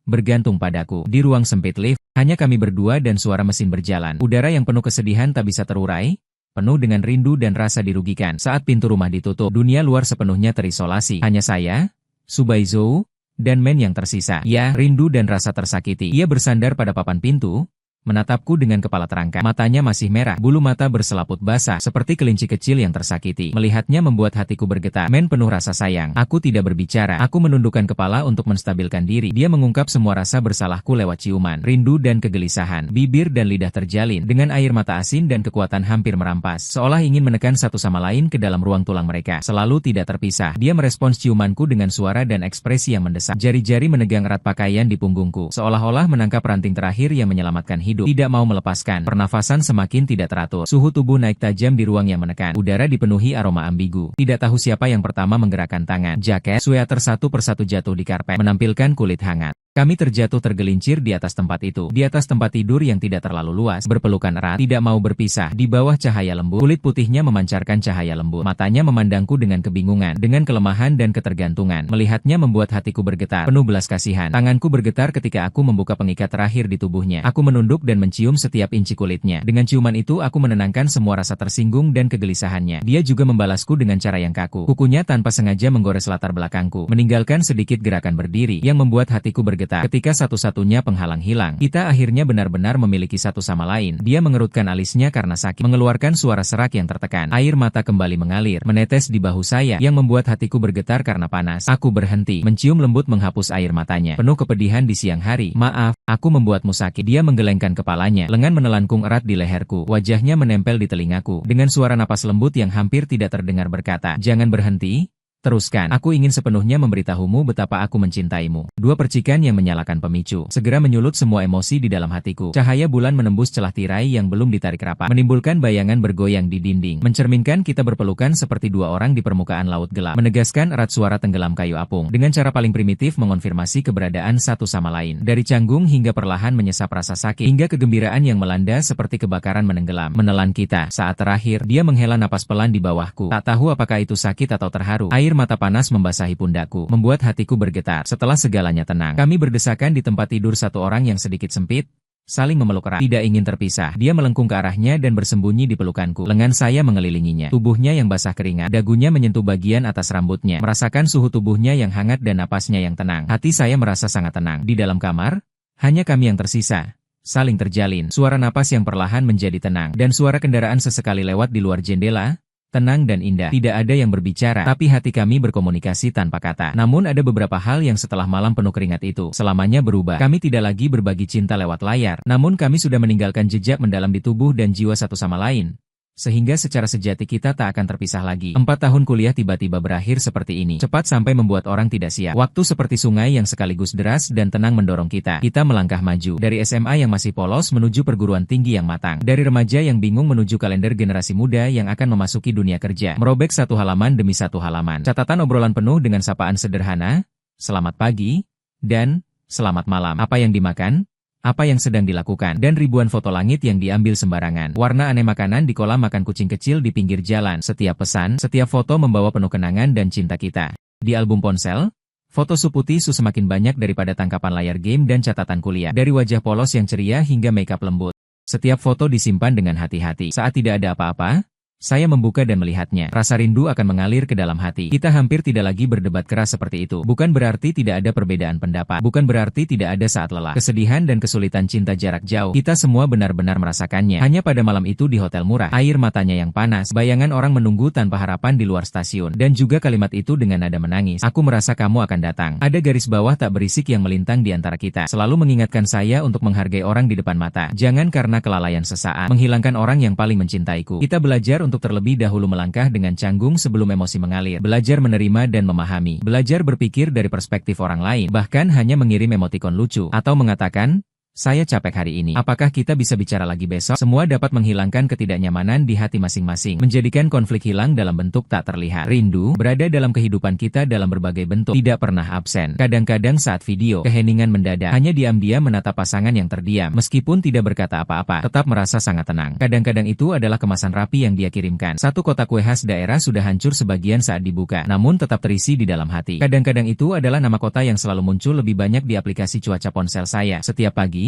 bergantung padaku. Di ruang sempit lift, hanya kami berdua dan suara mesin berjalan. Udara yang penuh kesedihan tak bisa terurai, penuh dengan rindu dan rasa dirugikan. Saat pintu rumah ditutup, dunia luar sepenuhnya terisolasi. Hanya saya, Su Baizhou, dan Men yang tersisa. Ya, rindu dan rasa tersakiti. Ia bersandar pada papan pintu, menatapku dengan kepala terangkat. Matanya masih merah, bulu mata berselaput basah, seperti kelinci kecil yang tersakiti. Melihatnya membuat hatiku bergetar. Men penuh rasa sayang. Aku tidak berbicara. Aku menundukkan kepala untuk menstabilkan diri. Dia mengungkap semua rasa bersalahku lewat ciuman, rindu dan kegelisahan. Bibir dan lidah terjalin, dengan air mata asin dan kekuatan hampir merampas. Seolah ingin menekan satu sama lain ke dalam ruang tulang mereka. Selalu tidak terpisah. Dia merespons ciumanku dengan suara dan ekspresi yang mendesak. Jari-jari menegang erat pakaian di punggungku, seolah-olah menangkap ranting terakhir yang menyelamatkan hidup. Tidak mau melepaskan. Pernafasan semakin tidak teratur. Suhu tubuh naik tajam di ruang yang menekan. Udara dipenuhi aroma ambigu. Tidak tahu siapa yang pertama menggerakkan tangan. Jaket, sweater satu persatu jatuh di karpet, menampilkan kulit hangat. Kami terjatuh tergelincir di atas tempat itu. Di atas tempat tidur yang tidak terlalu luas, berpelukan erat, tidak mau berpisah. Di bawah cahaya lembut, kulit putihnya memancarkan cahaya lembut. Matanya memandangku dengan kebingungan, dengan kelemahan dan ketergantungan. Melihatnya membuat hatiku bergetar, penuh belas kasihan. Tanganku bergetar ketika aku membuka pengikat terakhir di tubuhnya. Aku menunduk dan mencium setiap inci kulitnya. Dengan ciuman itu aku menenangkan semua rasa tersinggung dan kegelisahannya. Dia juga membalasku dengan cara yang kaku. Kukunya tanpa sengaja menggores latar belakangku, meninggalkan sedikit gerakan berdiri yang membuat hatiku bergetar. Ketika satu-satunya penghalang hilang, kita akhirnya benar-benar memiliki satu sama lain. Dia mengerutkan alisnya karena sakit, mengeluarkan suara serak yang tertekan. Air mata kembali mengalir, menetes di bahu saya, yang membuat hatiku bergetar karena panas. Aku berhenti, mencium lembut menghapus air matanya. Penuh kepedihan di siang hari. Maaf, aku membuatmu sakit. Dia menggelengkan menggelengkan kepalanya, lengan menelangkung erat di leherku, wajahnya menempel di telingaku, dengan suara napas lembut yang hampir tidak terdengar berkata, "Jangan berhenti. Teruskan, aku ingin sepenuhnya memberitahumu betapa aku mencintaimu." Dua percikan yang menyalakan pemicu, segera menyulut semua emosi di dalam hatiku. Cahaya bulan menembus celah tirai yang belum ditarik rapat, menimbulkan bayangan bergoyang di dinding, mencerminkan kita berpelukan seperti dua orang di permukaan laut gelap, menegaskan erat suara tenggelam kayu apung, dengan cara paling primitif mengonfirmasi keberadaan satu sama lain. Dari canggung hingga perlahan menyesap rasa sakit, hingga kegembiraan yang melanda seperti kebakaran menenggelam, menelan kita. Saat terakhir, dia menghela napas pelan di bawahku. Tak tahu apakah itu sakit atau terharu. Air mata panas membasahi pundakku, membuat hatiku bergetar. Setelah segalanya tenang, kami berdesakan di tempat tidur satu orang yang sedikit sempit, saling memeluk erat. Tidak ingin terpisah, dia melengkung ke arahnya dan bersembunyi di pelukanku. Lengan saya mengelilinginya, tubuhnya yang basah keringat, dagunya menyentuh bagian atas rambutnya, merasakan suhu tubuhnya yang hangat dan napasnya yang tenang. Hati saya merasa sangat tenang. Di dalam kamar, hanya kami yang tersisa, saling terjalin. Suara napas yang perlahan menjadi tenang, dan suara kendaraan sesekali lewat di luar jendela, tenang dan indah. Tidak ada yang berbicara, tapi hati kami berkomunikasi tanpa kata. Namun ada beberapa hal yang setelah malam penuh keringat itu, selamanya berubah. Kami tidak lagi berbagi cinta lewat layar, namun kami sudah meninggalkan jejak mendalam di tubuh dan jiwa satu sama lain. Sehingga secara sejati kita tak akan terpisah lagi. 4 tahun kuliah tiba-tiba berakhir seperti ini. Cepat sampai membuat orang tidak siap. Waktu seperti sungai yang sekaligus deras dan tenang mendorong kita. Kita melangkah maju. Dari SMA yang masih polos menuju perguruan tinggi yang matang. Dari remaja yang bingung menuju kalender generasi muda yang akan memasuki dunia kerja. Merobek satu halaman demi satu halaman. Catatan obrolan penuh dengan sapaan sederhana, "Selamat pagi," dan "Selamat malam." Apa yang dimakan? Apa yang sedang dilakukan, dan ribuan foto langit yang diambil sembarangan. Warna aneh makanan di kolam makan kucing kecil di pinggir jalan. Setiap pesan, setiap foto membawa penuh kenangan dan cinta kita. Di album ponsel, foto Suputi semakin banyak daripada tangkapan layar game dan catatan kuliah. Dari wajah polos yang ceria hingga makeup lembut. Setiap foto disimpan dengan hati-hati. Saat tidak ada apa-apa, saya membuka dan melihatnya. Rasa rindu akan mengalir ke dalam hati. Kita hampir tidak lagi berdebat keras seperti itu. Bukan berarti tidak ada perbedaan pendapat. Bukan berarti tidak ada saat lelah, kesedihan dan kesulitan cinta jarak jauh. Kita semua benar-benar merasakannya. Hanya pada malam itu di hotel murah. Air matanya yang panas. Bayangan orang menunggu tanpa harapan di luar stasiun. Dan juga kalimat itu dengan nada menangis. "Aku merasa kamu akan datang." Ada garis bawah tak berisik yang melintang di antara kita. Selalu mengingatkan saya untuk menghargai orang di depan mata. Jangan karena kelalaian sesaat menghilangkan orang yang paling mencintaiku. Kita belajar untuk terlebih dahulu melangkah dengan canggung sebelum emosi mengalir. Belajar menerima dan memahami. Belajar berpikir dari perspektif orang lain. Bahkan hanya mengirim emotikon lucu. Atau mengatakan, "Saya capek hari ini. Apakah kita bisa bicara lagi besok?" Semua dapat menghilangkan ketidaknyamanan di hati masing-masing. Menjadikan konflik hilang dalam bentuk tak terlihat. Rindu berada dalam kehidupan kita dalam berbagai bentuk. Tidak pernah absen. Kadang-kadang saat video, keheningan mendadak. Hanya diam-diam menatap pasangan yang terdiam. Meskipun tidak berkata apa-apa, tetap merasa sangat tenang. Kadang-kadang itu adalah kemasan rapi yang dia kirimkan. Satu kotak kue khas daerah sudah hancur sebagian saat dibuka, namun tetap terisi di dalam hati. Kadang-kadang itu adalah nama kota yang selalu muncul lebih banyak di aplikasi cuaca ponsel saya. Setiap pagi,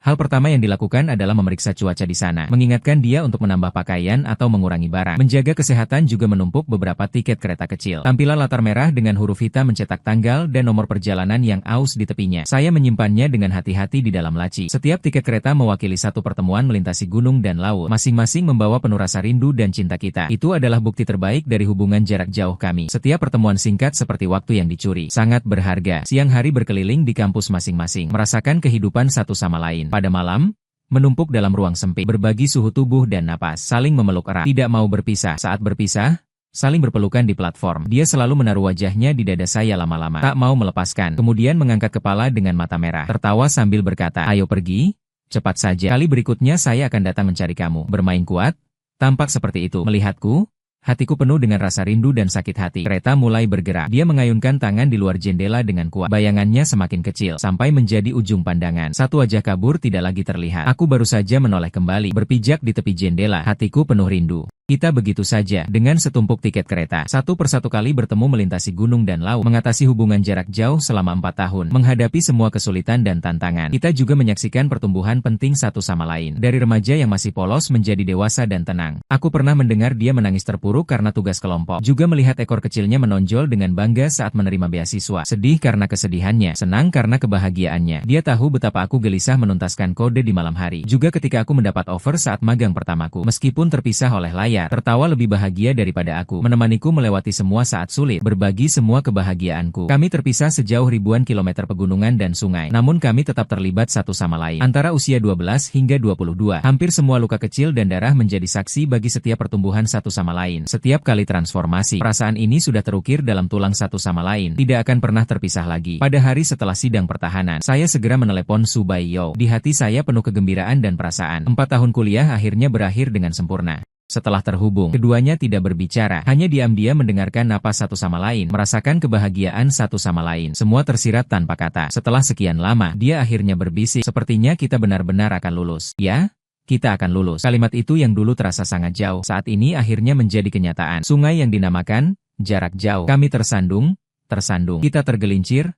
hal pertama yang dilakukan adalah memeriksa cuaca di sana, mengingatkan dia untuk menambah pakaian atau mengurangi barang. Menjaga kesehatan juga menumpuk beberapa tiket kereta kecil. Tampilan latar merah dengan huruf hitam mencetak tanggal dan nomor perjalanan yang aus di tepinya. Saya menyimpannya dengan hati-hati di dalam laci. Setiap tiket kereta mewakili satu pertemuan melintasi gunung dan laut, masing-masing membawa penuh rasa rindu dan cinta kita. Itu adalah bukti terbaik dari hubungan jarak jauh kami. Setiap pertemuan singkat seperti waktu yang dicuri, sangat berharga. Siang hari berkeliling di kampus masing-masing, merasakan kehidupan satu sama lain. Pada malam, menumpuk dalam ruang sempit, berbagi suhu tubuh dan napas, saling memeluk erat, tidak mau berpisah. Saat berpisah, saling berpelukan di platform. Dia selalu menaruh wajahnya di dada saya lama-lama, tak mau melepaskan. Kemudian mengangkat kepala dengan mata merah, tertawa sambil berkata, "Ayo pergi, cepat saja. Kali berikutnya saya akan datang mencari kamu." Bermain kuat, tampak seperti itu. Melihatku, hatiku penuh dengan rasa rindu dan sakit hati. Kereta mulai bergerak. Dia mengayunkan tangan di luar jendela dengan kuat. Bayangannya semakin kecil, sampai menjadi ujung pandangan. Satu wajah kabur tidak lagi terlihat. Aku baru saja menoleh kembali, berpijak di tepi jendela. Hatiku penuh rindu. Kita begitu saja, dengan setumpuk tiket kereta, satu persatu kali bertemu melintasi gunung dan laut, mengatasi hubungan jarak jauh selama 4 tahun, menghadapi semua kesulitan dan tantangan. Kita juga menyaksikan pertumbuhan penting satu sama lain, dari remaja yang masih polos menjadi dewasa dan tenang. Aku pernah mendengar dia menangis terpuruk terpuruk karena tugas kelompok. Juga melihat ekor kecilnya menonjol dengan bangga saat menerima beasiswa. Sedih karena kesedihannya, senang karena kebahagiaannya. Dia tahu betapa aku gelisah menuntaskan kode di malam hari. Juga ketika aku mendapat offer saat magang pertamaku. Meskipun terpisah oleh layar, tertawa lebih bahagia daripada aku. Menemaniku melewati semua saat sulit, berbagi semua kebahagiaanku. Kami terpisah sejauh ribuan kilometer pegunungan dan sungai. Namun kami tetap terlibat satu sama lain. Antara usia 12 hingga 22, hampir semua luka kecil dan darah menjadi saksi bagi setiap pertumbuhan satu sama lain. Setiap kali transformasi, perasaan ini sudah terukir dalam tulang satu sama lain, tidak akan pernah terpisah lagi. Pada hari setelah sidang pertahanan, saya segera menelepon Su Baiyo. Di hati saya penuh kegembiraan dan perasaan. 4 tahun kuliah akhirnya berakhir dengan sempurna. Setelah terhubung, keduanya tidak berbicara, hanya diam-diam mendengarkan napas satu sama lain, merasakan kebahagiaan satu sama lain. Semua tersirat tanpa kata. Setelah sekian lama, dia akhirnya berbisik, sepertinya kita benar-benar akan lulus. Ya? Kita akan lulus. Kalimat itu yang dulu terasa sangat jauh, saat ini akhirnya menjadi kenyataan. Sungai yang dinamakan jarak jauh. Kami tersandung. Kita tergelincir.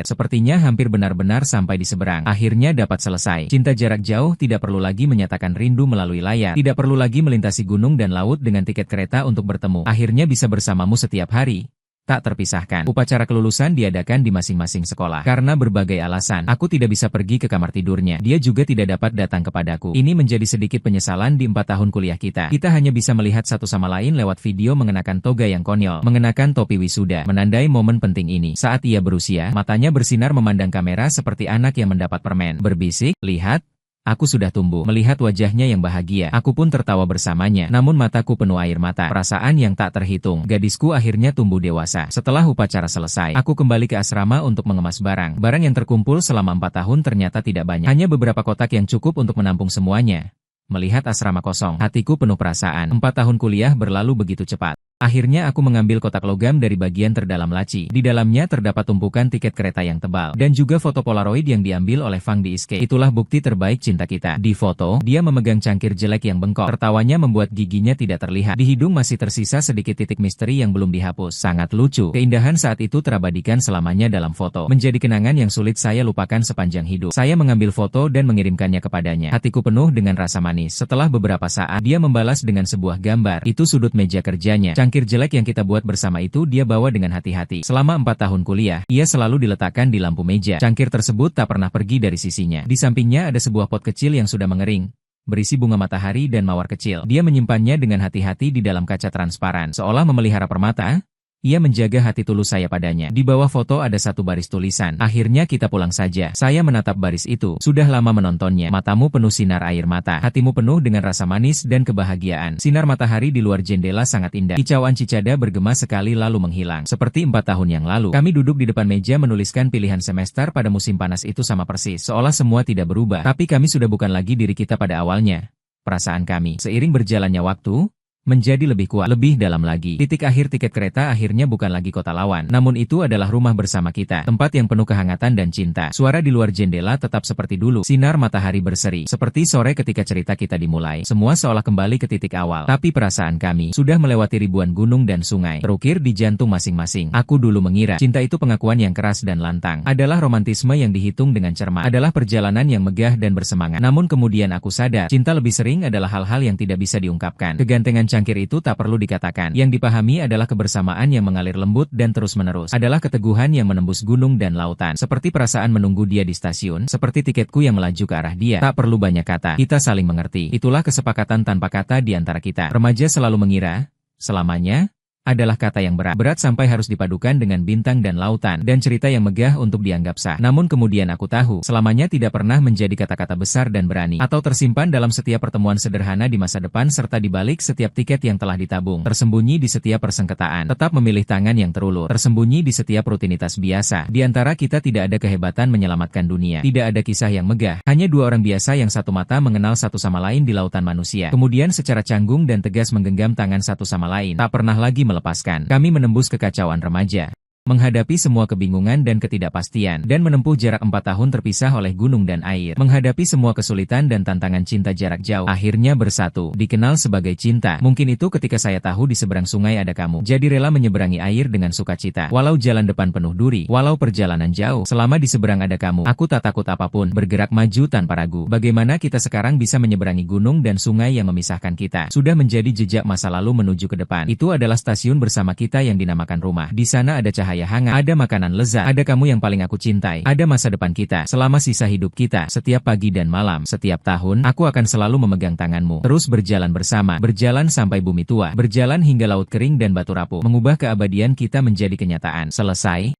Sepertinya hampir benar-benar sampai di seberang. Akhirnya dapat selesai. Cinta jarak jauh tidak perlu lagi menyatakan rindu melalui layar. Tidak perlu lagi melintasi gunung dan laut dengan tiket kereta untuk bertemu. Akhirnya bisa bersamamu setiap hari. Tak terpisahkan. Upacara kelulusan diadakan di masing-masing sekolah. Karena berbagai alasan, aku tidak bisa pergi ke kamar tidurnya. Dia juga tidak dapat datang kepadaku. Ini menjadi sedikit penyesalan di 4 tahun kuliah kita. Kita hanya bisa melihat satu sama lain lewat video mengenakan toga yang konyol, mengenakan topi wisuda, menandai momen penting ini. Saat ia berusia, matanya bersinar memandang kamera seperti anak yang mendapat permen. Berbisik, lihat. Aku sudah tumbuh. Melihat wajahnya yang bahagia, aku pun tertawa bersamanya. Namun mataku penuh air mata. Perasaan yang tak terhitung. Gadisku akhirnya tumbuh dewasa. Setelah upacara selesai, aku kembali ke asrama untuk mengemas barang. Barang yang terkumpul selama 4 tahun ternyata tidak banyak. Hanya beberapa kotak yang cukup untuk menampung semuanya. Melihat asrama kosong, hatiku penuh perasaan. 4 tahun kuliah berlalu begitu cepat. Akhirnya aku mengambil kotak logam dari bagian terdalam laci. Di dalamnya terdapat tumpukan tiket kereta yang tebal. Dan juga foto Polaroid yang diambil oleh Fang Diiske. Itulah bukti terbaik cinta kita. Di foto, dia memegang cangkir jelek yang bengkok. Tertawanya membuat giginya tidak terlihat. Di hidung masih tersisa sedikit titik misteri yang belum dihapus. Sangat lucu. Keindahan saat itu terabadikan selamanya dalam foto. Menjadi kenangan yang sulit saya lupakan sepanjang hidup. Saya mengambil foto dan mengirimkannya kepadanya. Hatiku penuh dengan rasa manis. Setelah beberapa saat, dia membalas dengan sebuah gambar. Itu sudut meja kerjanya. Cangkir jelek yang kita buat bersama itu dia bawa dengan hati-hati. Selama 4 tahun kuliah, ia selalu diletakkan di lampu meja. Cangkir tersebut tak pernah pergi dari sisinya. Di sampingnya ada sebuah pot kecil yang sudah mengering, berisi bunga matahari dan mawar kecil. Dia menyimpannya dengan hati-hati di dalam kaca transparan, seolah memelihara permata. Ia menjaga hati tulus saya padanya. Di bawah foto ada satu baris tulisan. Akhirnya kita pulang saja. Saya menatap baris itu. Sudah lama menontonnya. Matamu penuh sinar air mata. Hatimu penuh dengan rasa manis dan kebahagiaan. Sinar matahari di luar jendela sangat indah. Kicauan cicada bergema sekali lalu menghilang. Seperti 4 tahun yang lalu. Kami duduk di depan meja menuliskan pilihan semester pada musim panas itu sama persis. Seolah semua tidak berubah. Tapi kami sudah bukan lagi diri kita pada awalnya. Perasaan kami, seiring berjalannya waktu, menjadi lebih kuat, lebih dalam lagi. Titik akhir tiket kereta akhirnya bukan lagi kota lawan. Namun itu adalah rumah bersama kita. Tempat yang penuh kehangatan dan cinta. Suara di luar jendela tetap seperti dulu. Sinar matahari berseri. Seperti sore ketika cerita kita dimulai. Semua seolah kembali ke titik awal. Tapi perasaan kami sudah melewati ribuan gunung dan sungai. Terukir di jantung masing-masing. Aku dulu mengira cinta itu pengakuan yang keras dan lantang. Adalah romantisme yang dihitung dengan cermat. Adalah perjalanan yang megah dan bersemangat. Namun kemudian aku sadar, cinta lebih sering adalah hal-hal yang tidak bisa diungkapkan. Kegantengan cangkir itu tak perlu dikatakan. Yang dipahami adalah kebersamaan yang mengalir lembut dan terus-menerus. Adalah keteguhan yang menembus gunung dan lautan. Seperti perasaan menunggu dia di stasiun. Seperti tiketku yang melaju ke arah dia. Tak perlu banyak kata. Kita saling mengerti. Itulah kesepakatan tanpa kata di antara kita. Remaja selalu mengira, selamanya adalah kata yang berat. Berat sampai harus dipadukan dengan bintang dan lautan, dan cerita yang megah untuk dianggap sah. Namun kemudian aku tahu, selamanya tidak pernah menjadi kata-kata besar dan berani, atau tersimpan dalam setiap pertemuan sederhana di masa depan serta di balik setiap tiket yang telah ditabung. Tersembunyi di setiap persengketaan, tetap memilih tangan yang terulur. Tersembunyi di setiap rutinitas biasa. Di antara kita tidak ada kehebatan menyelamatkan dunia. Tidak ada kisah yang megah. Hanya dua orang biasa yang satu mata mengenal satu sama lain di lautan manusia. Kemudian secara canggung dan tegas menggenggam tangan satu sama lain. Tak pernah lagi melepaskan. Kami menembus kekacauan remaja. menghadapi semua kebingungan dan ketidakpastian, dan menempuh jarak 4 tahun terpisah oleh gunung dan air, menghadapi semua kesulitan dan tantangan cinta jarak jauh, akhirnya bersatu, dikenal sebagai cinta. Mungkin itu ketika saya tahu di seberang sungai ada kamu, jadi rela menyeberangi air dengan sukacita. Walau jalan depan penuh duri, walau perjalanan jauh, selama di seberang ada kamu, aku tak takut apapun, bergerak maju tanpa ragu. Bagaimana kita sekarang bisa menyeberangi gunung dan sungai yang memisahkan kita? Sudah menjadi jejak masa lalu menuju ke depan. Itu adalah stasiun bersama kita yang dinamakan rumah. Di sana ada cahaya hangat, ada makanan lezat, ada kamu yang paling aku cintai, ada masa depan kita, selama sisa hidup kita, setiap pagi dan malam, setiap tahun, aku akan selalu memegang tanganmu, terus berjalan bersama, berjalan sampai bumi tua, berjalan hingga laut kering dan batu rapuh, mengubah keabadian kita menjadi kenyataan. Selesai.